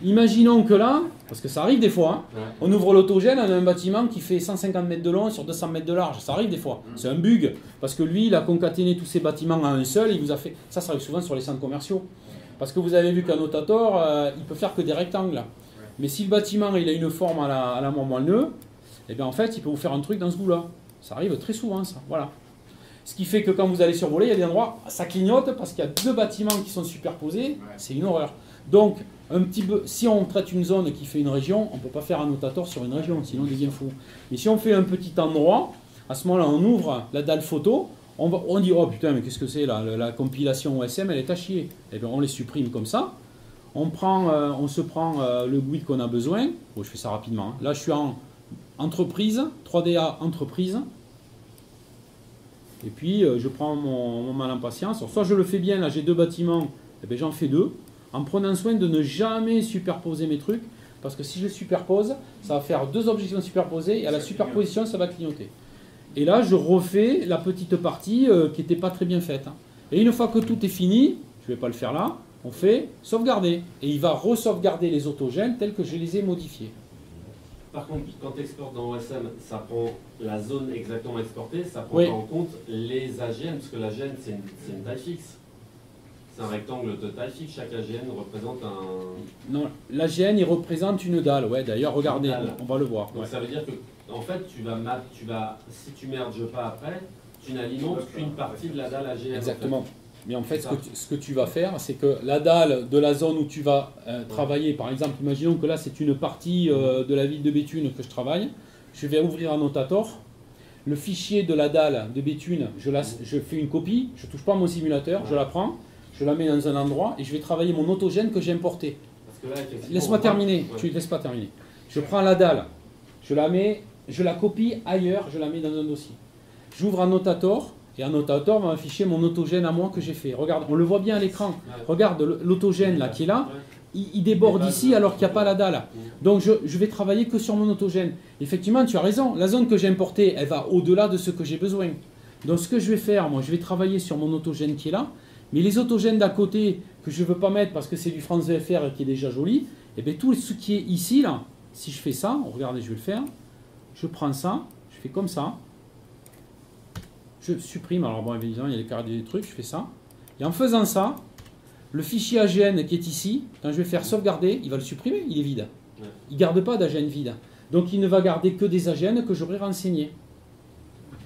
Imaginons que là, parce que ça arrive des fois, hein, on ouvre l'autogène, on a un bâtiment qui fait 150 mètres de long sur 200 mètres de large, ça arrive des fois, c'est un bug, parce que lui il a concaténé tous ses bâtiments à un seul, il vous a fait... Ça arrive souvent sur les centres commerciaux. Parce que vous avez vu qu'un notator, il peut faire que des rectangles. Mais si le bâtiment il a une forme à la Montmoineux, eh bien en fait, il peut vous faire un truc dans ce goût-là. Ça arrive très souvent, ça. Voilà. Ce qui fait que quand vous allez survoler, il y a des endroits, ça clignote parce qu'il y a 2 bâtiments qui sont superposés. C'est une horreur. Donc, un petit peu, si on traite une zone qui fait une région, on ne peut pas faire un notator sur une région, sinon on devient fou. Mais si on fait un petit endroit, à ce moment-là, on ouvre la dalle photo. On dit, oh putain, mais qu'est-ce que c'est là, la compilation OSM, elle est à chier. Et bien on les supprime comme ça. On se prend le guide qu'on a besoin. Bon, je fais ça rapidement. Hein. Là, je suis en entreprise, 3DA entreprise. Et puis, je prends mon mal en patience. Alors, soit je le fais bien, là j'ai 2 bâtiments, et bien j'en fais 2. en prenant soin de ne jamais superposer mes trucs, parce que si je superpose, ça va faire 2 objections superposées, et à la superposition, ça va clignoter. Et là, je refais la petite partie qui n'était pas très bien faite. Et une fois que tout est fini, je ne vais pas le faire là, on fait sauvegarder. Et il va re-sauvegarder les autogènes tels que je les ai modifiés. Par contre, quand tu exportes dans OSM, ça prend la zone exactement exportée, ça prend Oui. pas en compte les AGN, parce que l'AGN c'est une taille fixe. C'est un rectangle de taille fixe, chaque AGN représente un... Non, l'AGN, il représente une dalle. Ouais, d'ailleurs, regardez, Une dalle. on va le voir. Donc Ouais. ça veut dire que, en fait, si tu merges pas après, tu n'alimentes qu'une partie de la dalle AGN. Exactement. Mais en fait, C'est ce que tu vas faire, c'est que la dalle de la zone où tu vas travailler, par exemple, imaginons que là, c'est une partie de la ville de Béthune que je travaille. Je vais ouvrir un Notator. Le fichier de la dalle de Béthune, je fais une copie, je ne touche pas à mon simulateur, je la prends, je la mets dans un endroit et je vais travailler mon autogène que j'ai importé. Parce que là, effectivement, Laisse-moi terminer, ouais. tu ne laisses pas terminer. Je prends la dalle, je la copie ailleurs, je la mets dans un dossier. J'ouvre un Notator, et un Notator va afficher mon autogène à moi que j'ai fait. Regarde, on le voit bien à l'écran. Ouais. Regarde l'autogène là qui est là, Ouais. il déborde ici alors qu'il n'y a pas la dalle. Donc je vais travailler que sur mon autogène. Effectivement, tu as raison, la zone que j'ai importée, elle va au-delà de ce que j'ai besoin. Donc ce que je vais faire, moi, je vais travailler sur mon autogène qui est là, mais les autogènes d'à côté que je ne veux pas mettre parce que c'est du France VFR qui est déjà joli, et bien tout ce qui est ici, là, si je fais ça, regardez, je vais le faire, je prends ça, je fais comme ça, je supprime, alors bon, évidemment, il y a les carrés des trucs, je fais ça, et en faisant ça, le fichier AGN qui est ici, quand je vais faire sauvegarder, il va le supprimer, il est vide. Ouais. Il ne garde pas d'AGN vide. Donc il ne va garder que des AGN que j'aurai renseignés.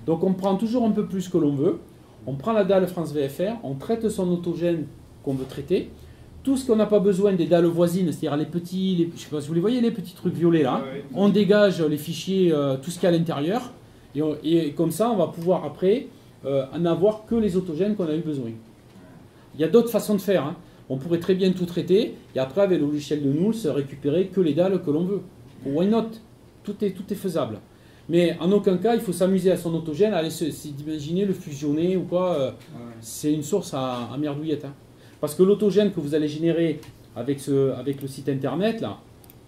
Donc on prend toujours un peu plus que l'on veut, on prend la dalle France VFR, on traite son autogène qu'on veut traiter, tout ce qu'on n'a pas besoin des dalles voisines, c'est-à-dire les petits, je ne sais pas si vous les voyez, les petits trucs violets là, on dégage les fichiers, tout ce qu'il y a à l'intérieur, et comme ça on va pouvoir après en avoir que les autogènes qu'on a eu besoin. Il y a d'autres façons de faire, hein. On pourrait très bien tout traiter, et après avec le logiciel de Nouls, récupérer que les dalles que l'on veut. Why not? Tout est faisable. Mais en aucun cas, il faut s'amuser à son autogène, aller d'imaginer le fusionner ou quoi. C'est une source à merdouillette. Hein. Parce que l'autogène que vous allez générer avec le site internet, là,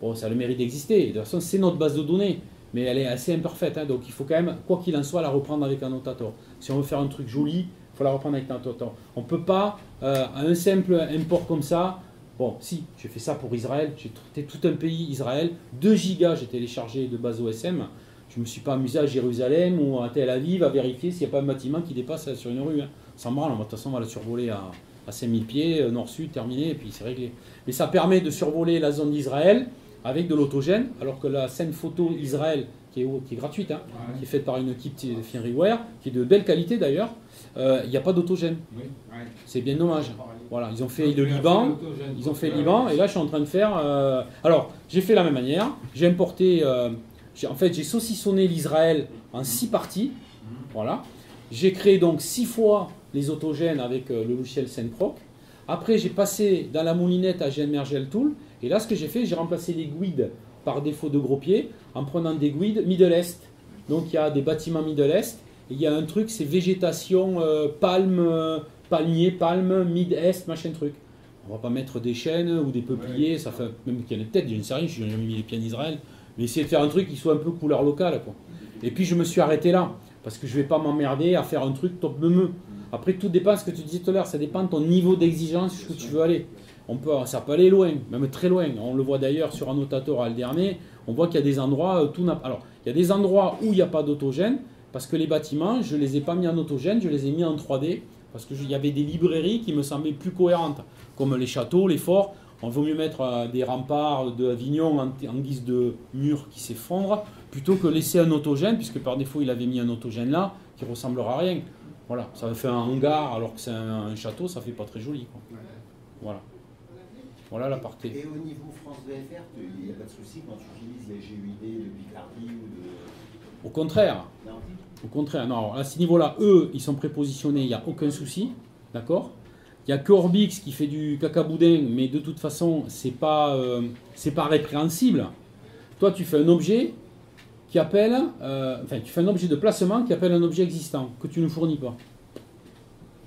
bon, ça a le mérite d'exister. De toute façon, c'est notre base de données, mais elle est assez imparfaite. Hein, donc il faut quand même, quoi qu'il en soit, la reprendre avec un Notator. Si on veut faire un truc joli, il faut la reprendre avec un Notator. On ne peut pas, à un simple import comme ça. Bon, si, j'ai fait ça pour Israël, j'ai traité tout un pays, Israël, 2 gigas j'ai téléchargé de base OSM. Je ne me suis pas amusé à Jérusalem ou à Tel Aviv à vérifier s'il n'y a pas un bâtiment qui dépasse sur une rue. Hein. Sans branle, de toute façon on va le survoler à 5000 pieds, nord-sud, terminé, et puis c'est réglé. Mais ça permet de survoler la zone d'Israël avec de l'autogène, alors que la scène photo Israël, qui est gratuite, hein, qui est faite par une équipe de Finryware, qui est de belle qualité d'ailleurs, il n'y a pas d'autogène. C'est bien dommage. Voilà, ils ont fait le Liban, et là je suis en train de faire... alors, j'ai fait la même manière, j'ai importé... en fait, j'ai saucissonné l'Israël en 6 parties. Voilà. J'ai créé donc 6 fois les autogènes avec le logiciel SendProc. Après, j'ai passé dans la moulinette à GNMergel Tool. Et là, ce que j'ai fait, j'ai remplacé les GUID par défaut de gros pieds en prenant des GUID Middle East. Donc, il y a des bâtiments Middle East. Et il y a un truc, c'est végétation, palmier, palme, Mid-Est, machin truc. On va pas mettre des chênes ou des peupliers. Ça fait, même qu'il y en a peut-être, j'en sais rien, je n'ai jamais mis les pieds en Israël. Mais essayer de faire un truc qui soit un peu couleur locale, quoi. Et puis je me suis arrêté là, parce que je ne vais pas m'emmerder à faire un truc top meumeux. Après, tout dépend de ce que tu disais tout à l'heure, ça dépend de ton niveau d'exigence, jusqu'où tu veux aller. Ça peut aller loin, même très loin. On le voit d'ailleurs sur un Notator à Alderney, on voit qu'il y a des endroits, alors, il y a des endroits où il n'y a pas d'autogène, parce que les bâtiments, je ne les ai pas mis en autogène, je les ai mis en 3D, parce qu'il y avait des librairies qui me semblaient plus cohérentes, comme les châteaux, les forts. On vaut mieux mettre des remparts d'Avignon en guise de mur qui s'effondre, plutôt que laisser un autogène, puisque par défaut il avait mis un autogène là, qui ressemblera à rien. Voilà, ça fait un hangar alors que c'est un château, ça fait pas très joli, quoi. Voilà. Voilà la partie. Et au niveau France VFR, il n'y a pas de souci quand tu utilises les GUID de Picardie ou de... Au contraire. Non. Au contraire. Non, alors à ce niveau-là, eux, ils sont prépositionnés, il n'y a aucun souci. D'accord ? Il n'y a que Orbix qui fait du cacaboudin, mais de toute façon, c'est pas répréhensible. Toi, tu fais un objet qui appelle, tu fais un objet de placement qui appelle un objet existant, que tu ne fournis pas.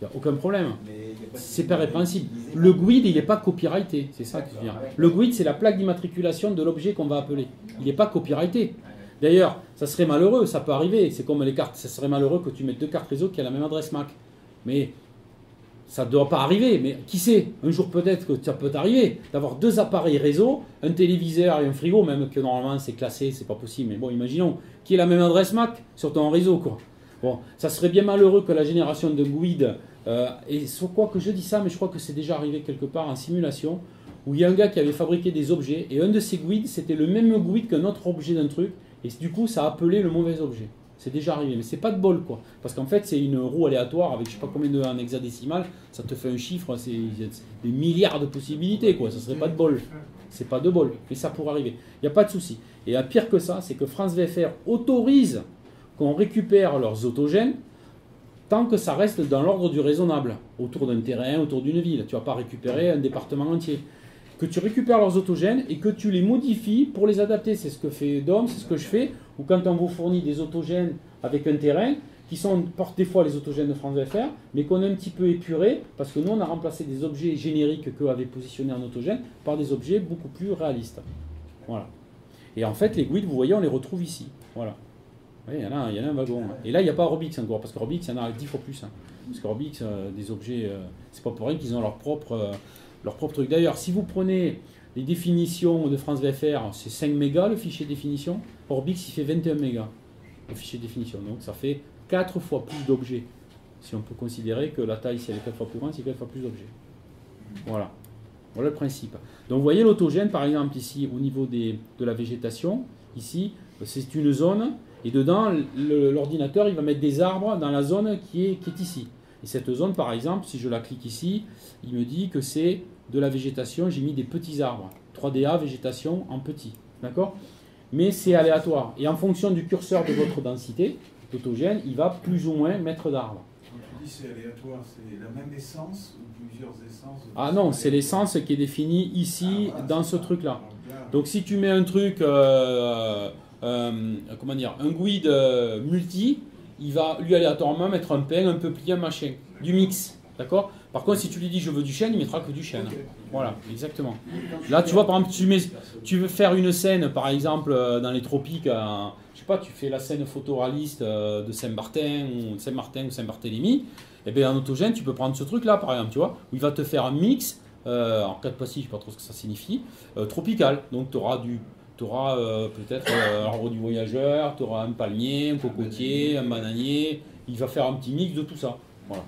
Il n'y a aucun problème. Mais il y a pas de- C'est pas répréhensible. Le GUID, il n'est pas copyrighté. C'est ça que je veux dire. Le GUID, c'est la plaque d'immatriculation de l'objet qu'on va appeler. Il n'est pas copyrighté. D'ailleurs, ça serait malheureux, ça peut arriver. C'est comme les cartes. Ça serait malheureux que tu mettes 2 cartes réseau qui ont la même adresse MAC. Mais ça ne doit pas arriver. Mais qui sait, un jour peut-être que ça peut t'arriver d'avoir 2 appareils réseau, un téléviseur et un frigo, même que normalement c'est classé, c'est pas possible. Mais bon, imaginons, qui ait la même adresse MAC sur ton réseau, quoi. Bon, ça serait bien malheureux que la génération de GUID, et sur quoi que je dis ça, mais je crois que c'est déjà arrivé quelque part en simulation, où il y a un gars qui avait fabriqué des objets, et un de ces GUID, c'était le même GUID qu'un autre objet d'un truc, et du coup, ça a appelé le mauvais objet. C'est déjà arrivé, mais c'est pas de bol, quoi. Parce qu'en fait, c'est une roue aléatoire avec je sais pas combien de en hexadécimal, ça te fait un chiffre, c'est des milliards de possibilités, quoi. Ça serait pas de bol. C'est pas de bol, mais ça pourrait arriver. Il n'y a pas de souci. Et pire que ça, c'est que France VFR autorise qu'on récupère leurs autogènes tant que ça reste dans l'ordre du raisonnable, autour d'un terrain, autour d'une ville. Tu ne vas pas récupérer un département entier. Que tu récupères leurs autogènes et que tu les modifies pour les adapter. C'est ce que fait Dom, c'est ce que je fais. Ou quand on vous fournit des autogènes avec un terrain, qui portent des fois les autogènes de France VFR, mais qu'on a un petit peu épuré, parce que nous on a remplacé des objets génériques qu'eux avaient positionnés en autogène par des objets beaucoup plus réalistes. Voilà. Et en fait, les GUID, vous voyez, on les retrouve ici. Voilà. Oui, il y en a un wagon. Et là, il n'y a pas Robix encore, parce que Robix, il y en a 10 fois plus. Hein. Parce que Robix, des objets, c'est pas pour rien qu'ils ont leur propre truc. D'ailleurs, si vous prenez les définitions de France VFR, c'est 5 mégas le fichier définition. Orbix, il fait 21 mégas le fichier définition. Donc, ça fait 4 fois plus d'objets. Si on peut considérer que la taille, si elle est 4 fois plus grande, c'est 4 fois plus d'objets. Voilà. Voilà le principe. Donc, vous voyez l'autogène, par exemple, ici, au niveau de la végétation. Ici, c'est une zone. Et dedans, l'ordinateur, il va mettre des arbres dans la zone qui est ici. Et cette zone, par exemple, si je la clique ici, il me dit que c'est de la végétation. J'ai mis des petits arbres. 3DA, végétation en petit. D'accord? Mais c'est aléatoire. Et en fonction du curseur de votre densité, l'autogène, il va plus ou moins mettre d'arbres. Quand tu dis c'est aléatoire, c'est la même essence ou plusieurs essences? Ah non, c'est l'essence qui est définie ici, dans ce truc-là. Donc si tu mets un truc... comment dire, un GUID multi, il va lui aléatoirement mettre un pain, un peuplier, un machin, du mix, d'accord? Par contre, si tu lui dis je veux du chêne, il mettra que du chêne. Voilà, exactement. Là, tu vois, par exemple, tu veux faire une scène, par exemple, dans les tropiques, je sais pas, tu fais la scène photoréaliste de Saint-Martin ou Saint-Barthélemy, et bien en autogène, tu peux prendre ce truc-là, par exemple, tu vois, où il va te faire un mix, en cas de passif, je ne sais pas trop ce que ça signifie, tropical. Donc, tu auras peut-être l'arbre du voyageur, tu auras un palmier, un cocotier, un bananier. Il va faire un petit mix de tout ça. Voilà.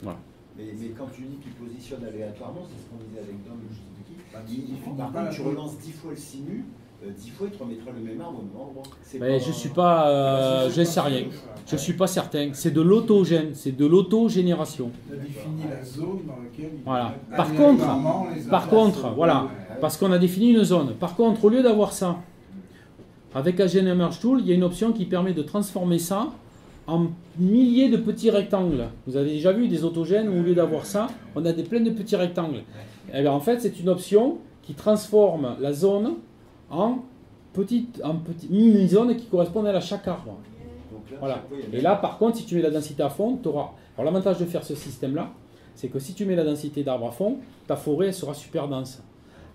Voilà. Mais quand tu dis qu'il positionne aléatoirement, c'est ce qu'on disait avec Dom, je sais plus qui. Par contre, tu relances 10 fois le simu, 10 fois il te remettra le même arbre au même endroit. Mais je suis pas, je sais rien. Je suis pas certain. C'est de l'autogène, c'est de l'autogénération. Tu as défini la zone dans laquelle il voilà. va Par contre, voilà, parce qu'on a défini une zone. Par contre, au lieu d'avoir ça, avec AGN Merge Tool, il y a une option qui permet de transformer ça en milliers de petits rectangles. Vous avez déjà vu des autogènes où au lieu d'avoir ça, on a plein de petits rectangles. Et bien, en fait, c'est une option qui transforme la zone en petite mini-zone qui correspond à chaque arbre. Là, voilà. Et là, par contre, si tu mets la densité à fond, tu auras... Alors, l'avantage de faire ce système-là, c'est que si tu mets la densité d'arbres à fond, ta forêt elle sera super dense.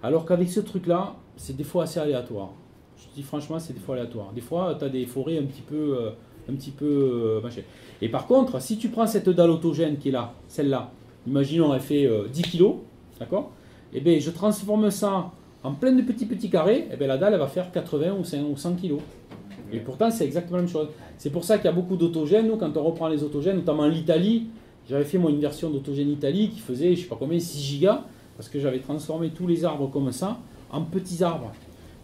Alors qu'avec ce truc-là, c'est des fois assez aléatoire. Je te dis franchement, c'est des fois aléatoire. Des fois, tu as des forêts un petit peu machin. Et par contre, si tu prends cette dalle autogène qui est là, celle-là, imaginons elle fait 10 kg, d'accord? Et bien, je transforme ça en plein de petits carrés, et bien la dalle elle va faire 80 ou 100 kg. Et pourtant, c'est exactement la même chose. C'est pour ça qu'il y a beaucoup d'autogènes. Nous, quand on reprend les autogènes, notamment l'Italie, j'avais fait moi une version d'autogène Italie qui faisait, je sais pas combien, 6 gigas, parce que j'avais transformé tous les arbres comme ça en petits arbres,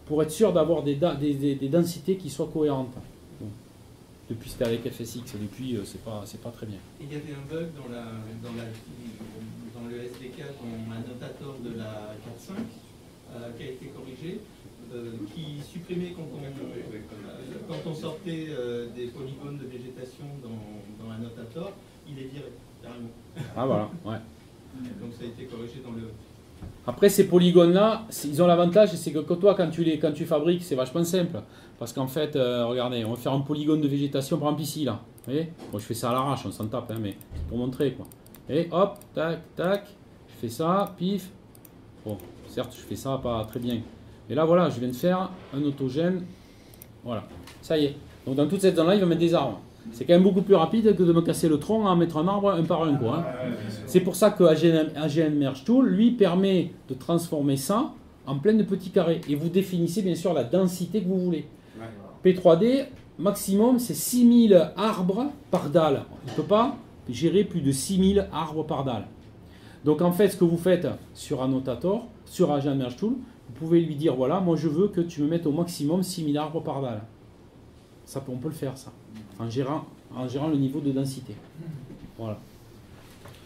pour être sûr d'avoir des densités qui soient cohérentes. Bon. Depuis c'était avec FSX, depuis c'est pas très bien. Il y avait un bug dans le SDK, dans l'annotateur de la 4.5, qui a été corrigé, qui supprimait quand on sortait des polygones de végétation dans l'annotateur, il est viré, carrément. Ah voilà, ouais. Donc ça a été corrigé dans le... Après ces polygones-là, ils ont l'avantage, c'est que toi, quand tu fabriques, c'est vachement simple. Parce qu'en fait, regardez, on va faire un polygone de végétation, par exemple ici, là. Vous voyez? Bon, je fais ça à l'arrache, on s'en tape, hein, mais c'est pour montrer quoi. Et hop, tac, tac, je fais ça, pif. Bon, certes, je fais ça pas très bien. Et là, voilà, je viens de faire un autogène. Voilà, ça y est. Donc dans toute cette zone-là, il va mettre des arbres. C'est quand même beaucoup plus rapide que de me casser le tronc à mettre un arbre un par un, quoi. Hein. C'est pour ça que AGN Merge Tool, lui, permet de transformer ça en plein de petits carrés. Et vous définissez bien sûr la densité que vous voulez. P3D, maximum, c'est 6000 arbres par dalle. On ne peut pas gérer plus de 6000 arbres par dalle. Donc en fait, ce que vous faites sur Annotator, sur AGN Merge Tool, vous pouvez lui dire, voilà, moi je veux que tu me mettes au maximum 6000 arbres par dalle. Ça, on peut le faire, ça, en gérant le niveau de densité. Voilà.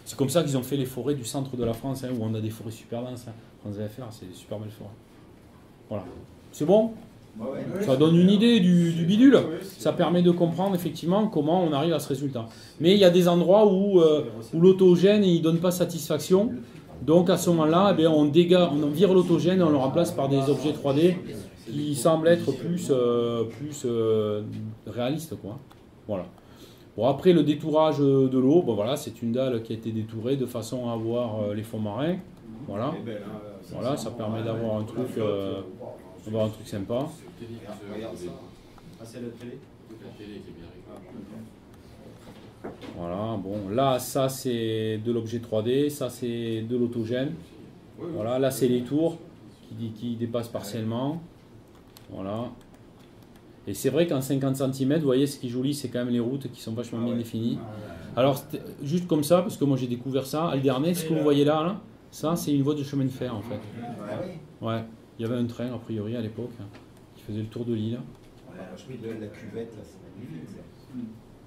C'est comme ça qu'ils ont fait les forêts du centre de la France, hein, où on a des forêts super denses. Hein. France VFR, c'est des super belles forêts. Voilà. C'est bon? Ça donne une idée du bidule. Ça permet de comprendre effectivement comment on arrive à ce résultat. Mais il y a des endroits où l'autogène ne donne pas satisfaction. Donc à ce moment-là, eh on vire l'autogène et on le remplace par des objets 3D qui semblent être plus réalistes, quoi. Voilà. Bon, après le détourage de l'eau, bon, voilà, c'est une dalle qui a été détourée de façon à avoir les fonds marins. Voilà. Voilà, ça permet d'avoir un truc sympa. Voilà, bon, là, ça c'est de l'objet 3D, ça c'est de l'autogène. Voilà, là c'est les tours qui dépassent partiellement. Voilà. Et c'est vrai qu'en 50 cm, vous voyez, ce qui est joli, c'est quand même les routes qui sont vachement bien définies. Alors, juste comme ça, parce que moi j'ai découvert ça, Alderney, ce que vous voyez là, ça c'est une voie de chemin de fer en fait. Ouais, il y avait un train a priori à l'époque qui faisait le tour de l'île. La cuvette, là, c'est magnifique.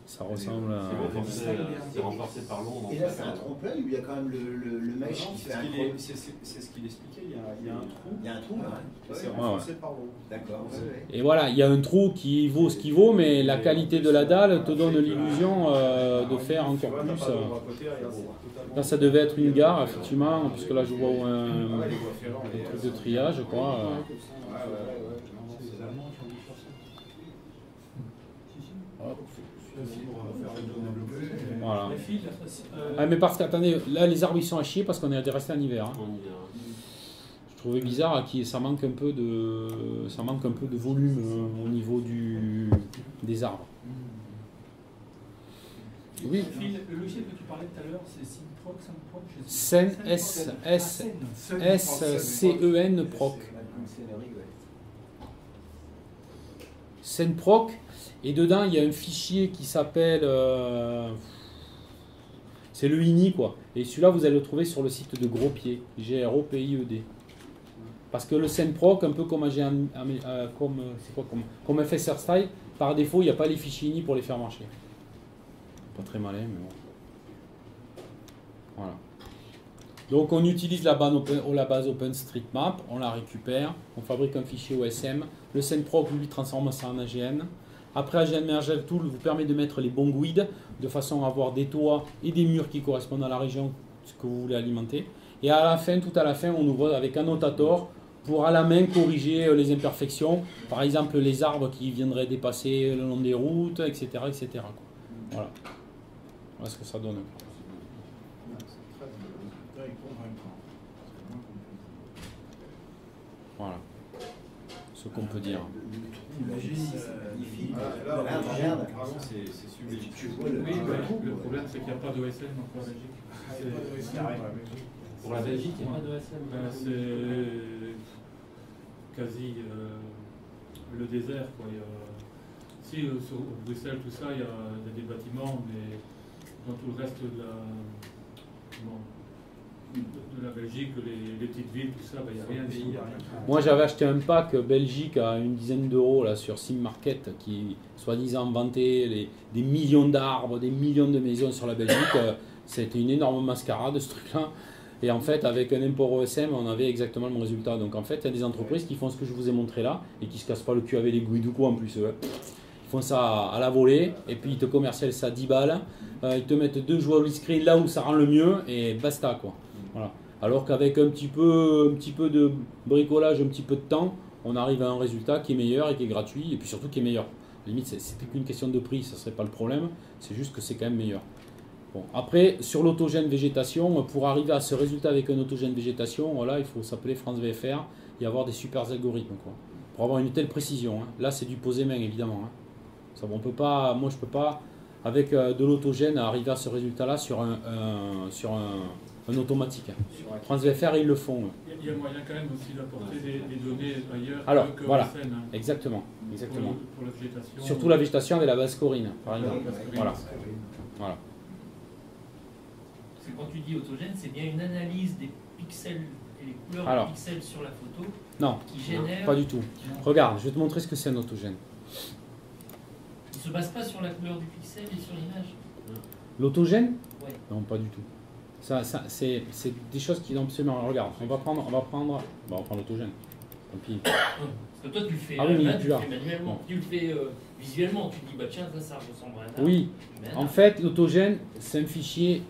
Ça ressemble à... C'est renforcé par l'ombre. Et là, c'est un trompe-l'œil où il y a quand même le mec qui fait un creux. C'est ce qu'il expliquait, il y a un trou. Il y a un trou, C'est renforcé par l'ombre. D'accord. Et voilà, il y a un trou qui vaut ce qu'il vaut, mais la qualité de la dalle te donne l'illusion de faire encore plus. Là, ça devait être une gare, effectivement, puisque là, je vois un truc de triage, je crois. Voilà. Ah, mais parce qu'attendez, là les arbres ils sont à chier parce qu'on est resté en hiver. Hein. Je trouvais bizarre que ça manque un peu de volume au niveau des arbres. Oui. Le logiciel que tu parlais tout à l'heure, c'est SEN SCEN Proc. SENProc. Et dedans, il y a un fichier qui s'appelle... c'est le INI, quoi. Et celui-là, vous allez le trouver sur le site de Gros-Pied, GROPIED. Parce que le SENProc, un peu comme comme FSR Style, par défaut, il n'y a pas les fichiers INI pour les faire marcher. Pas très malin, mais bon. Voilà. Donc, on utilise la base OpenStreetMap, on la récupère, on fabrique un fichier OSM. Le SENProc, lui, transforme ça en AGN. Après, AGN Merge Tool vous permet de mettre les bons guides de façon à avoir des toits et des murs qui correspondent à la région que vous voulez alimenter. Et à la fin, tout à la fin, on ouvre avec Annotator pour à la main corriger les imperfections. Par exemple, les arbres qui viendraient dépasser le long des routes, etc. etc. Voilà. Voilà ce que ça donne. Voilà. Ce qu'on peut dire. Regarde. C'est sublime. Oui, le problème c'est qu'il n'y a pas d'OSM en Belgique. Pour la Belgique, il n'y a pas d'OSM. C'est quasi le désert, quoi. Si sur Bruxelles, tout ça, il y a des bâtiments, mais dans tout le reste de la Belgique, les petites villes, tout ça, il n'y a rien ici. Moi, j'avais acheté un pack Belgique à une dizaine d'euros là, sur Sim Market qui, soi-disant, vantait des millions d'arbres, des millions de maisons sur la Belgique. C'était une énorme mascarade, ce truc-là. Et en fait, avec un import OSM, on avait exactement le même résultat. Donc en fait, il y a des entreprises qui font ce que je vous ai montré là et qui ne se cassent pas le cul avec les gouilles du coup en plus. Ils font ça à la volée et puis ils te commercialisent ça à 10 balles. Ils te mettent 2 jolis screens là où ça rend le mieux et basta, quoi. Voilà. Alors qu'avec un petit peu de bricolage, un petit peu de temps, on arrive à un résultat qui est meilleur et qui est gratuit et puis surtout qui est meilleur. Limite, c'était qu'une question de prix, ça serait pas le problème. C'est juste que c'est quand même meilleur. Bon, après, sur l'autogène végétation, pour arriver à ce résultat avec un autogène végétation, voilà, il faut s'appeler France VFR et avoir des super algorithmes, quoi, pour avoir une telle précision. Hein. Là, c'est du posé main, évidemment. Hein. Ça, on peut pas, moi, je peux pas, avec de l'autogène, arriver à ce résultat-là sur un automatique. France VFR, ils le font. Il y a moyen quand même aussi d'apporter des données ailleurs Alors, que voilà, SN, hein. exactement. Pour la végétation. Surtout la végétation avec la base corine, par exemple. Voilà. Parce que quand tu dis autogène, c'est bien une analyse des pixels et les couleurs Alors, des pixels sur la photo non, qui génère... pas du tout. Regarde, je vais te montrer ce que c'est un autogène. Il ne se base pas sur la couleur du pixel et sur l'image. L'autogène? Ouais. Non, pas du tout. Ça c'est des choses qui sont absolument... Regarde, on va prendre l'autogène. Tant pis. Parce que toi, tu le fais, Ah oui, mais tu le fais manuellement. Bon. Tu le fais visuellement. Tu te dis, bah tiens, ça ressemble à un arbre. Oui, Mais un en arbre. fait, l'autogène, c'est un fichier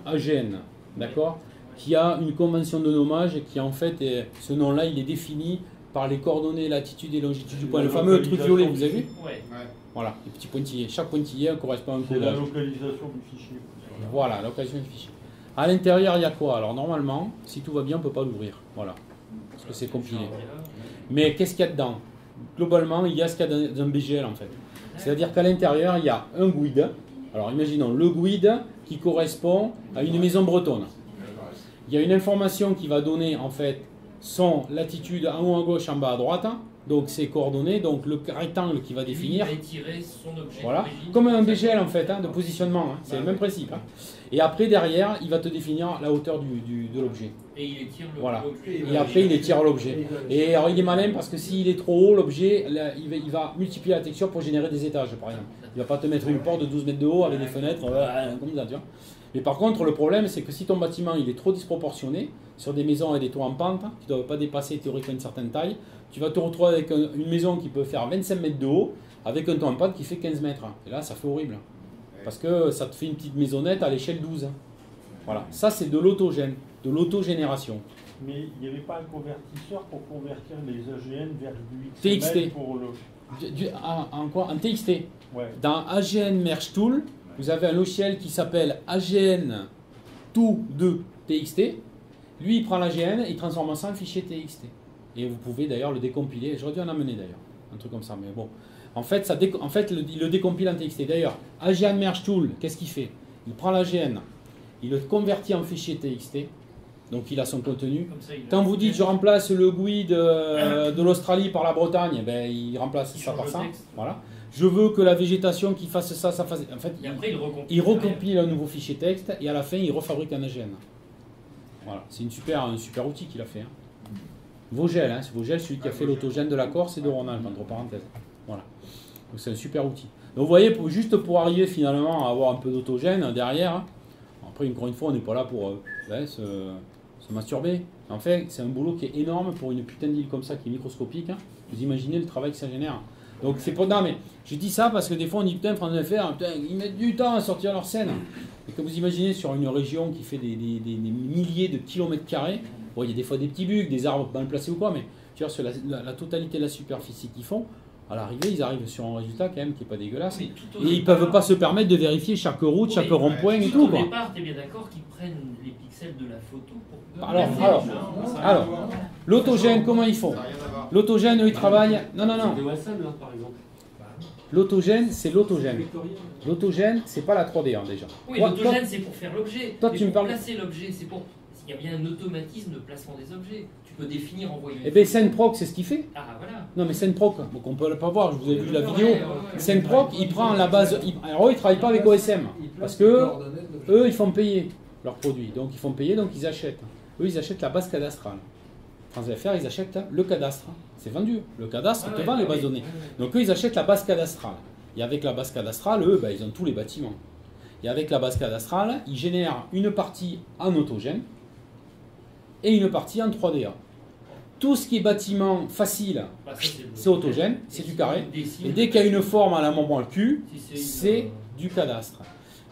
.agn, d'accord, qui a une convention de nommage et qui en fait, ce nom-là, il est défini par les coordonnées, latitude et longitude du point. Le fameux truc violet, vous avez vu? Ouais. Voilà, les petits pointillés. Chaque pointillé correspond à un C'est la codage. localisation du fichier. Voilà, la localisation du fichier. À l'intérieur, il y a quoi? Alors normalement, si tout va bien, on ne peut pas l'ouvrir. Voilà, parce que c'est compilé. Mais qu'est-ce qu'il y a dedans? Globalement, il y a ce qu'il y a dans un BGL en fait. C'est-à-dire qu'à l'intérieur, il y a un GUID. Alors imaginons le GUID qui correspond à une maison bretonne. Il y a une information qui va donner en fait son latitude en haut à gauche, en bas à droite. Donc ses coordonnées, donc le rectangle qui va définir. Il va étirer son objet. Voilà, d'origine. comme un BGL en fait, de positionnement. C'est le même principe. Et après derrière, il va te définir la hauteur de l'objet. Et il étire le Voilà. l'objet. Et après, il étire l'objet. Et alors, il est malin parce que s'il est trop haut, l'objet, il va multiplier la texture pour générer des étages, par exemple. Il ne va pas te mettre une porte de 12 mètres de haut avec des fenêtres, comme ça, tu vois. Mais par contre, le problème, c'est que si ton bâtiment il est trop disproportionné, sur des maisons et des toits en pente, qui ne doivent pas dépasser théoriquement une certaine taille, tu vas te retrouver avec une maison qui peut faire 25 mètres de haut, avec un toit en pente qui fait 15 mètres. Et là, ça fait horrible. Parce que ça te fait une petite maisonnette à l'échelle 12. Voilà, ça c'est de l'autogène, de l'autogénération. Mais il n'y avait pas un convertisseur pour convertir les AGN vers du TXT. XML pour le... En quoi? En TXT. Ouais. Dans AGN Merge Tool, vous avez un logiciel qui s'appelle AGN to2 TXT. Lui, il prend l'AGN et il transforme ça en fichier TXT. Et vous pouvez d'ailleurs le décompiler. J'aurais dû en amener d'ailleurs, un truc comme ça, mais bon. En fait, il le décompile en TXT. D'ailleurs, AGN Merge Tool, qu'est-ce qu'il fait? Il prend l'AGN, il le convertit en fichier TXT, donc il a son contenu. Quand vous dites je remplace le GUI de l'Australie par la Bretagne, ben, il remplace ça par ça. Voilà. Je veux que la végétation qui fasse ça, ça fasse. En fait, Et après, il recompile un nouveau fichier texte et à la fin, il refabrique un AGN. Voilà. C'est un super outil qu'il a fait. Hein. Vogel, c'est Vogel, celui qui a fait l'autogène de la Corse et de Rhône-Alpes, entre parenthèses. Voilà. Donc c'est un super outil. Donc vous voyez, juste pour arriver finalement à avoir un peu d'autogène derrière, hein. Après, encore une fois, on n'est pas là pour se masturber. En fait, c'est un boulot qui est énorme pour une putain d'île comme ça qui est microscopique. Hein. Vous imaginez le travail que ça génère. Donc c'est pas... Non mais, je dis ça parce que des fois on dit putain, France FR, putain, ils mettent du temps à sortir leur scène. Et que vous imaginez sur une région qui fait des milliers de kilomètres carrés, bon, il y a des fois des petits bugs, des arbres mal placés ou quoi, mais tu vois, sur la totalité de la superficie qu'ils font, à l'arrivée, ils arrivent sur un résultat quand même qui n'est pas dégueulasse. Et ils ne peuvent pas se permettre de vérifier chaque route, chaque rond-point et tout. Au Quoi. départ, tu es bien d'accord qu'ils prennent les pixels de la photo pour... Alors, l'autogène, comment ils font? L'autogène, eux, ils travaillent... Non. C'est des OSM, là, par exemple. L'autogène, c'est l'autogène. L'autogène, c'est pas la 3D hein, déjà. Oui, l'autogène, c'est pour faire l'objet. Toi, mais tu me pour parles... placer l'objet, c'est pour... Il y a bien un automatisme de placement des objets. Tu peux définir, envoyer... Eh bien, SceneProc, c'est ce qu'il fait. Ah, voilà. Non, mais SceneProc, donc on ne peut pas voir, je vous ai vu la vidéo. SceneProc, il prend la base... Alors, eux, ils ne travaillent pas avec OSM. Parce que eux, ils font payer leurs produits. Donc, ils font payer, donc ils achètent. Eux, ils achètent la base cadastrale. France FR, ils achètent le cadastre. C'est vendu. Le cadastre te vend les bases données. Donc, eux, ils achètent la base cadastrale. Et avec la base cadastrale, eux, ils ont tous les bâtiments. Et avec la base cadastrale, ils génèrent une partie en autogène et une partie en 3DA. Tout ce qui est bâtiment facile, c'est autogène, c'est du carré. Et dès qu'il y a une forme à la membrane cul, c'est du cadastre.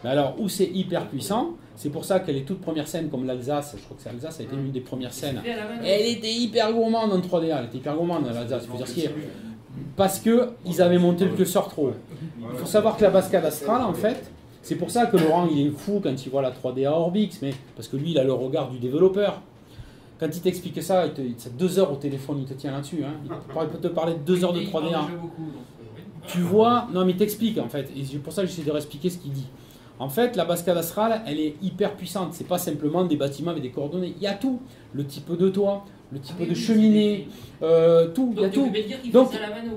Mais alors, où c'est hyper puissant, c'est pour ça que les toutes premières scènes comme l'Alsace, je crois que c'est l'Alsace, a été l'une des premières scènes. Elle était hyper gourmande en 3DA, elle était hyper gourmande l'Alsace, il faut dire ce qu'il y a. parce qu'ils avaient monté le curseur trop haut. Il faut savoir que la base cadastrale, en fait, c'est pour ça que Laurent il est fou quand il voit la 3DA Orbix, mais parce que lui il a le regard du développeur. Quand il t'explique ça, c'est 2 heures au téléphone, il te tient là-dessus. Hein. Il peut te parler de 2 heures de 3DA. Tu vois, non mais il t'explique en fait, et c'est pour ça que j'essaie de réexpliquer ce qu'il dit. En fait, la base cadastrale, elle est hyper puissante. C'est pas simplement des bâtiments avec des coordonnées. Il y a tout. Le type de toit, le type de cheminée, tout. Il y a tout. Donc,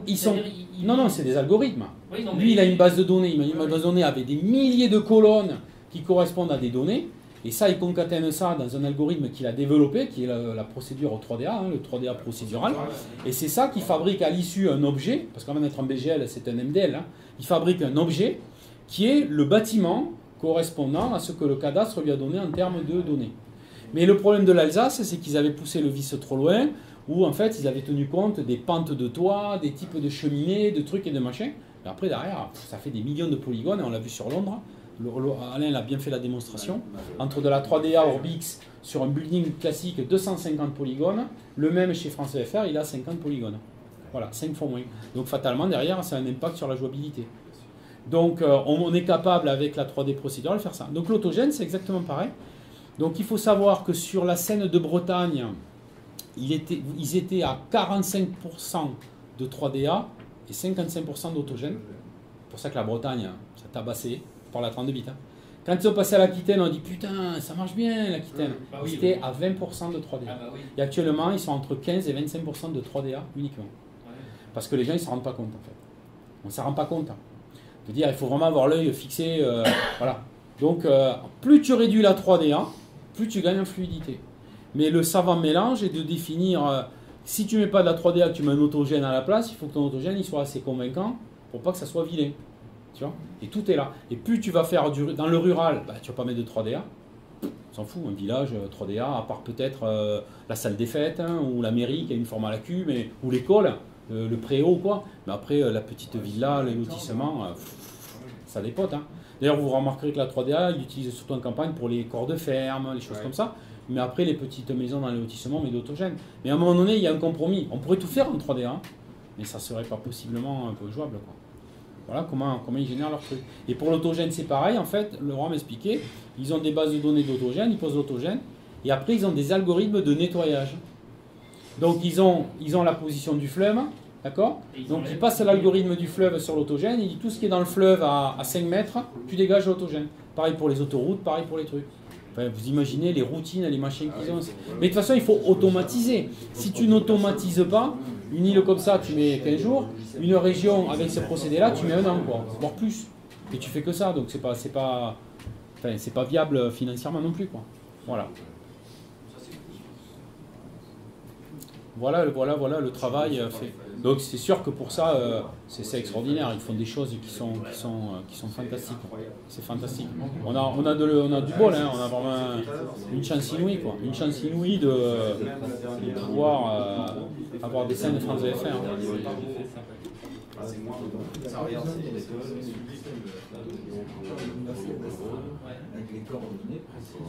ils sont. Non, c'est des algorithmes. Oui, non, lui, il a une base de données. Il a une base de données avec des milliers de colonnes qui correspondent à des données. Et ça, il concatène ça dans un algorithme qu'il a développé, qui est la procédure 3DA, hein, le 3DA procédural. Et c'est ça qui fabrique à l'issue un objet, parce qu'avant d'être un BGL, c'est un MDL. Hein, il fabrique un objet qui est le bâtiment correspondant à ce que le cadastre lui a donné en termes de données. Mais le problème de l'Alsace, c'est qu'ils avaient poussé le vice trop loin, où en fait, ils avaient tenu compte des pentes de toit, des types de cheminées, de trucs et de machins. Et après, derrière, ça fait des millions de polygones, et on l'a vu sur Londres. Alain a bien fait la démonstration. Entre de la 3DA Orbix sur un building classique 250 polygones, le même chez France VFR, il a 50 polygones. Voilà, 5 fois moins. Donc fatalement, derrière, ça a un impact sur la jouabilité. Donc on est capable avec la 3D procédurale de faire ça. Donc l'autogène, c'est exactement pareil. Donc il faut savoir que sur la Seine de Bretagne, ils étaient à 45% de 3DA et 55% d'autogène. C'est pour ça que la Bretagne, ça tabassé par la 32 bits. Hein. Quand ils sont passés à l'Aquitaine, on dit putain, ça marche bien l'Aquitaine. Ils étaient à 20% de 3D. Et actuellement, ils sont entre 15 et 25% de 3DA uniquement. Parce que les gens, ils ne s'en rendent pas compte en fait. On ne s'en rend pas compte. Je veux dire, il faut vraiment avoir l'œil fixé. Voilà. Donc, plus tu réduis la 3DA, plus tu gagnes en fluidité. Mais le savant mélange est de définir, si tu ne mets pas de la 3DA, tu mets un autogène à la place, il faut que ton autogène il soit assez convaincant pour pas que ça soit vilain. Tu vois, et tout est là. Et plus tu vas faire dans le rural, bah, tu ne vas pas mettre de 3DA. On s'en fout, un village 3DA, à part peut-être la salle des fêtes, hein, ou la mairie qui a une forme à la cul, ou l'école, le préau, quoi. Mais après, la petite villa, les lotissements, ça dépote. Hein. D'ailleurs, vous remarquerez que la 3DA, il utilise surtout en campagne pour les corps de ferme, les choses comme ça. Mais après, les petites maisons dans les lotissements, mais d'autogène. Mais à un moment donné, il y a un compromis. On pourrait tout faire en 3DA, mais ça ne serait pas possiblement un peu jouable, quoi. Voilà comment ils génèrent leur truc. Et pour l'autogène, c'est pareil, en fait, Laurent m'expliquait, ils ont des bases de données d'autogène, ils posent l'autogène, et après ils ont des algorithmes de nettoyage. Donc ils ont la position du fleuve, d'accord? Donc ils passent l'algorithme du fleuve sur l'autogène, il dit tout ce qui est dans le fleuve à 5 mètres, tu dégages l'autogène. Pareil pour les autoroutes, pareil pour les trucs. Enfin, vous imaginez les routines, les machines qu'ils ont. Mais de toute façon, il faut automatiser. Si tu n'automatises pas, une île comme ça, tu mets 15 jours. Une région avec ce procédé-là, tu mets 1 an, quoi, voire plus. Et tu fais que ça, donc c'est pas viable financièrement non plus, quoi. Voilà. Voilà le travail fait. Donc c'est sûr que pour ça, c'est extraordinaire. Ils font des choses qui sont fantastiques. C'est fantastique. On a du bol, hein. On a vraiment une chance inouïe, quoi. Une chance inouïe de pouvoir avoir des scènes de France VFR. Hein.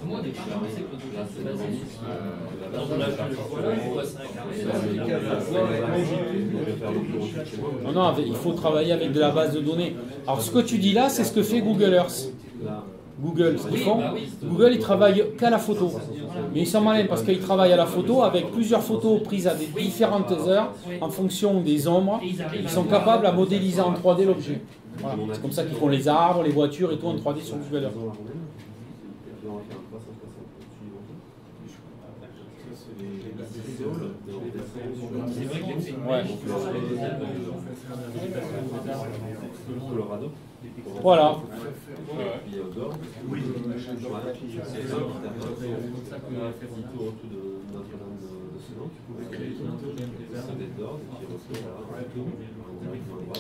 Moi, au départ, je pensais que l'autogène c'est basé sur Non, il faut travailler avec de la base de données. Alors, ce que tu dis là, c'est ce que fait Google Earth. Google, ce qu'ils font, Google, ils travaillent qu'à la photo. Mais ils sont malins parce qu'ils travaillent à la photo avec plusieurs photos prises à des différentes heures en fonction des ombres. Ils sont capables à modéliser en 3D l'objet. Voilà. C'est comme ça qu'ils font les arbres, les voitures et tout en 3D sur Google Earth. C'est vrai qu'il fait Colorado. Voilà.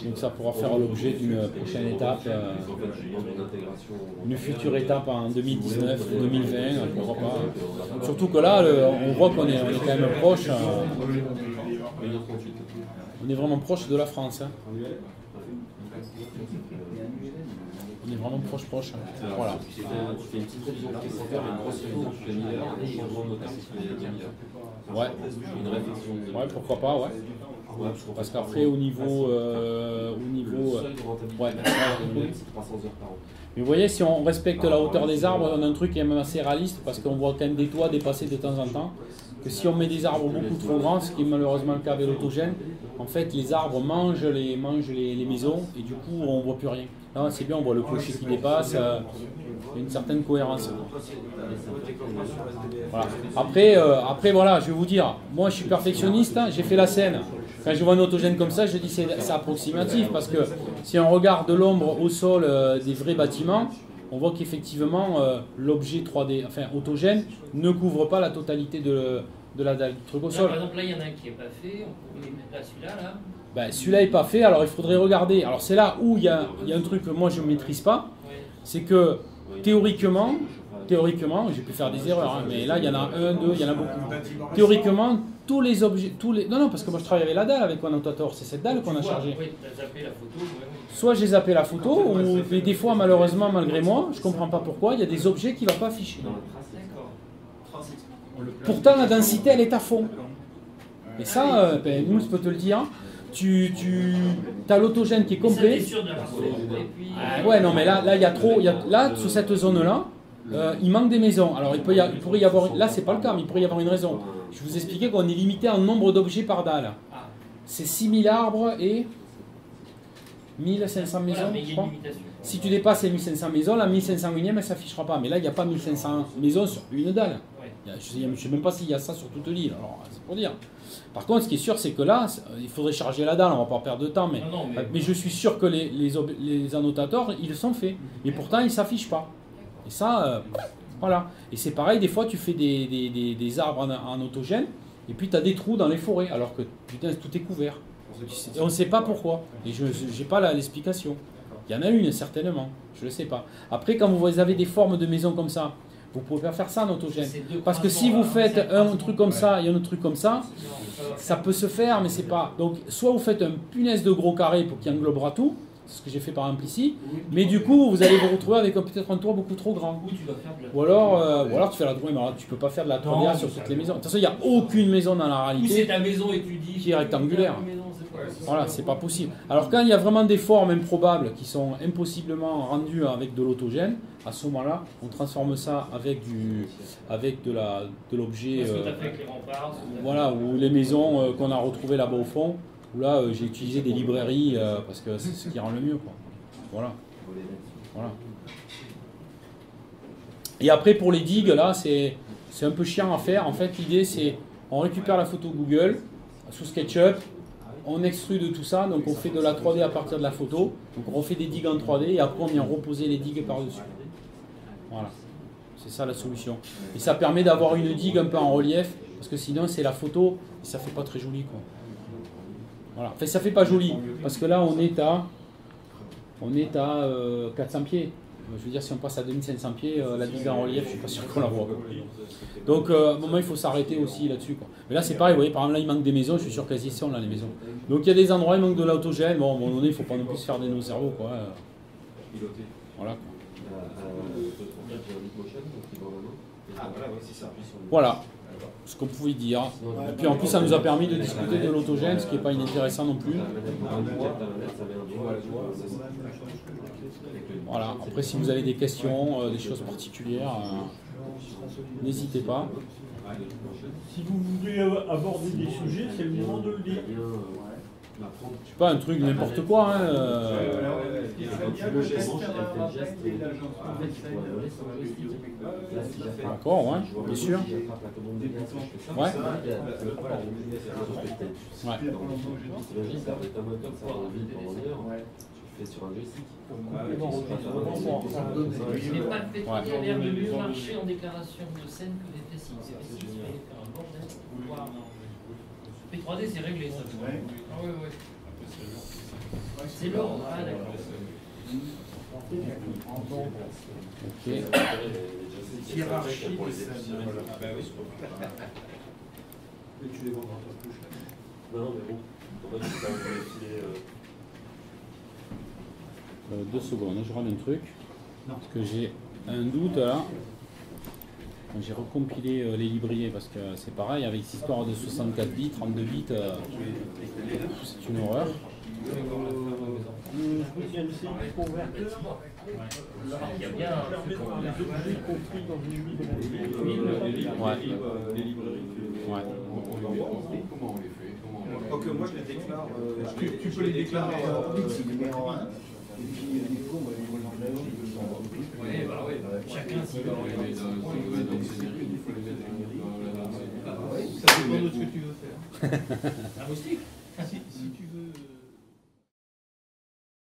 Donc ça pourra faire l'objet d'une prochaine étape, une future étape en 2019, 2020, pourquoi pas. Surtout que là, on voit qu'on est quand même proche. On est vraiment proche de la France. Hein. On est vraiment proche. Voilà. Tu fais une petite révision qui est faire une grosse révision, tu fais 1000 heures, et changement de notaire, tu fais 10 000 heures. Ouais. Une réflexion. Ouais, pourquoi pas, ouais. Parce qu'après, au niveau. Le seuil de rentabilité Ouais. c'est 300 heures par an. Mais vous voyez, si on respecte la hauteur des arbres, on a un truc qui est même assez réaliste parce qu'on voit quand même des toits dépasser de temps en temps. Que si on met des arbres beaucoup trop grands, ce qui est malheureusement le cas avec l'autogène, en fait les arbres mangent les maisons et du coup on ne voit plus rien. Là c'est bien, on voit le clocher qui dépasse, il y a une certaine cohérence. Voilà. Après voilà, je vais vous dire, moi je suis perfectionniste, hein, j'ai fait la scène. Quand je vois un autogène comme ça, je dis c'est approximatif parce que si on regarde de l'ombre au sol des vrais bâtiments, on voit qu'effectivement l'objet 3D, enfin autogène, ne couvre pas la totalité de la dalle du truc au sol. Par exemple, là, il y en a un qui n'est pas fait, on pourrait mettre là celui-là, là. Ben, celui-là n'est pas fait, alors il faudrait regarder. Alors c'est là où il y a un truc que moi je ne maîtrise pas, c'est que théoriquement, j'ai pu faire des erreurs, hein, mais là il y en a un, deux, il y en a beaucoup. Théoriquement, tous les objets, non, parce que moi je travaille avec la dalle, avec Annotator, c'est cette dalle qu'on a chargée. Soit j'ai zappé la photo, mais des fois malheureusement malgré moi, je ne comprends pas pourquoi, il y a des objets qui ne vont pas afficher. Pourtant la densité elle est à fond. Et ça, nous je peux te le dire, tu as l'autogène qui est complet. Ouais non mais là il y a trop, là sur cette zone-là, il manque des maisons. Alors il pourrait y avoir, là c'est pas le cas, mais il pourrait y avoir une raison. Je vous expliquais qu'on est limité en nombre d'objets par dalle. C'est 6000 arbres et 1500 maisons, je crois. Si tu dépasses les 1500 maisons, la 1501e elle ne s'affichera pas. Mais là il n'y a pas 1500 maisons sur une dalle. Je ne sais même pas s'il y a ça sur toute l'île, alors c'est pour dire. Par contre, ce qui est sûr, c'est que là, il faudrait charger la dalle, on ne va pas perdre de temps, mais je suis sûr que les annotateurs, ils le sont faits. Mais pourtant, ils ne s'affichent pas. Et ça, voilà. Et c'est pareil, des fois, tu fais des arbres en autogène, et puis tu as des trous dans les forêts, alors que putain, tout est couvert. Et on ne sait pas pourquoi. Et je n'ai pas l'explication. Il y en a une, certainement. Je ne le sais pas. Après, quand vous avez des formes de maisons comme ça, vous ne pouvez pas faire ça en autogène. Parce que si vous faites un truc comme ça et un autre truc comme ça, ça peut se faire, mais c'est pas. Donc, soit vous faites un punaise de gros carré pour qui englobera tout, c'est ce que j'ai fait par exemple ici, mais du coup, vous allez vous retrouver avec peut-être un toit beaucoup trop grand. Ou alors tu fais la 3D, mais alors tu peux pas faire de la 3D sur toutes les maisons. De toute façon, il n'y a aucune maison dans la réalité. Ou c'est ta maison et tu dis qui est rectangulaire. Voilà, c'est pas possible. Alors quand il y a vraiment des formes improbables qui sont impossiblement rendues avec de l'autogène, à ce moment-là, on transforme ça avec de l'objet. Voilà, ou les maisons qu'on a retrouvées là-bas au fond. Où là, j'ai utilisé des librairies parce que c'est ce qui rend le mieux, quoi. Voilà. Et après pour les digues, là, c'est un peu chiant à faire. En fait, l'idée c'est on récupère la photo Google sous SketchUp. On extrude de tout ça, donc on fait de la 3D à partir de la photo. Donc on refait des digues en 3D et après on vient reposer les digues par-dessus. Voilà, c'est ça la solution. Et ça permet d'avoir une digue un peu en relief, parce que sinon c'est la photo et ça fait pas très joli, quoi. Voilà, enfin ça fait pas joli, parce que là on est à 400 pieds. Je veux dire, si on passe à 2500 pieds, la digue en relief, je suis pas sûr qu'on la voit. Donc, à un moment, il faut s'arrêter aussi là-dessus, quoi. Mais là, c'est pareil, vous voyez, par exemple, là, il manque des maisons, je suis sûr qu'elles y sont, là, les maisons. Donc, il y a des endroits, il manque de l'autogène. Bon, à un moment donné, il ne faut pas non plus se faire des nos cerveaux, quoi. Voilà, quoi. Voilà, ce qu'on pouvait dire. Et puis, en plus, ça nous a permis de discuter de l'autogène, ce qui n'est pas inintéressant non plus. Voilà, après si vous avez des questions, des choses particulières, n'hésitez pas. Si vous voulez aborder des sujets, c'est le moment de le dire. Je sais pas, un truc n'importe quoi. Hein, D'accord, ouais, bien sûr. Ouais. Sur un joystick. Mais pas le pétrolier a l'air de mieux marcher en déclaration de scène que les T6. Les T6, il fallait faire un bordel. P3D, c'est réglé, ça. Ah oui, oui. C'est lourd. Ah, d'accord. Ok. Hiérarchie pour les des scènes. Ah bah oui, Et tu les vends dans ta couche. Non, mais bon. En fait, c'est pas filer. 2 secondes, je rame un truc. Parce que j'ai un doute là. Donc, j'ai recompilé les librairies parce que c'est pareil, avec cette histoire de 64 bits, 32 bits, c'est une horreur. Le VLC converteur, Il y a bien un truc les objets compris dans une librairie. Les librairies. Ouais. Comment on les fait? Donc moi je les déclare. Tu peux les déclarer en X, numéro 1. Et puis du coup, moi je les Oui, bah oui, chacun s'y va. il faut les mettre dans Ça dépend de ce que tu veux faire. Un moustique. Si tu veux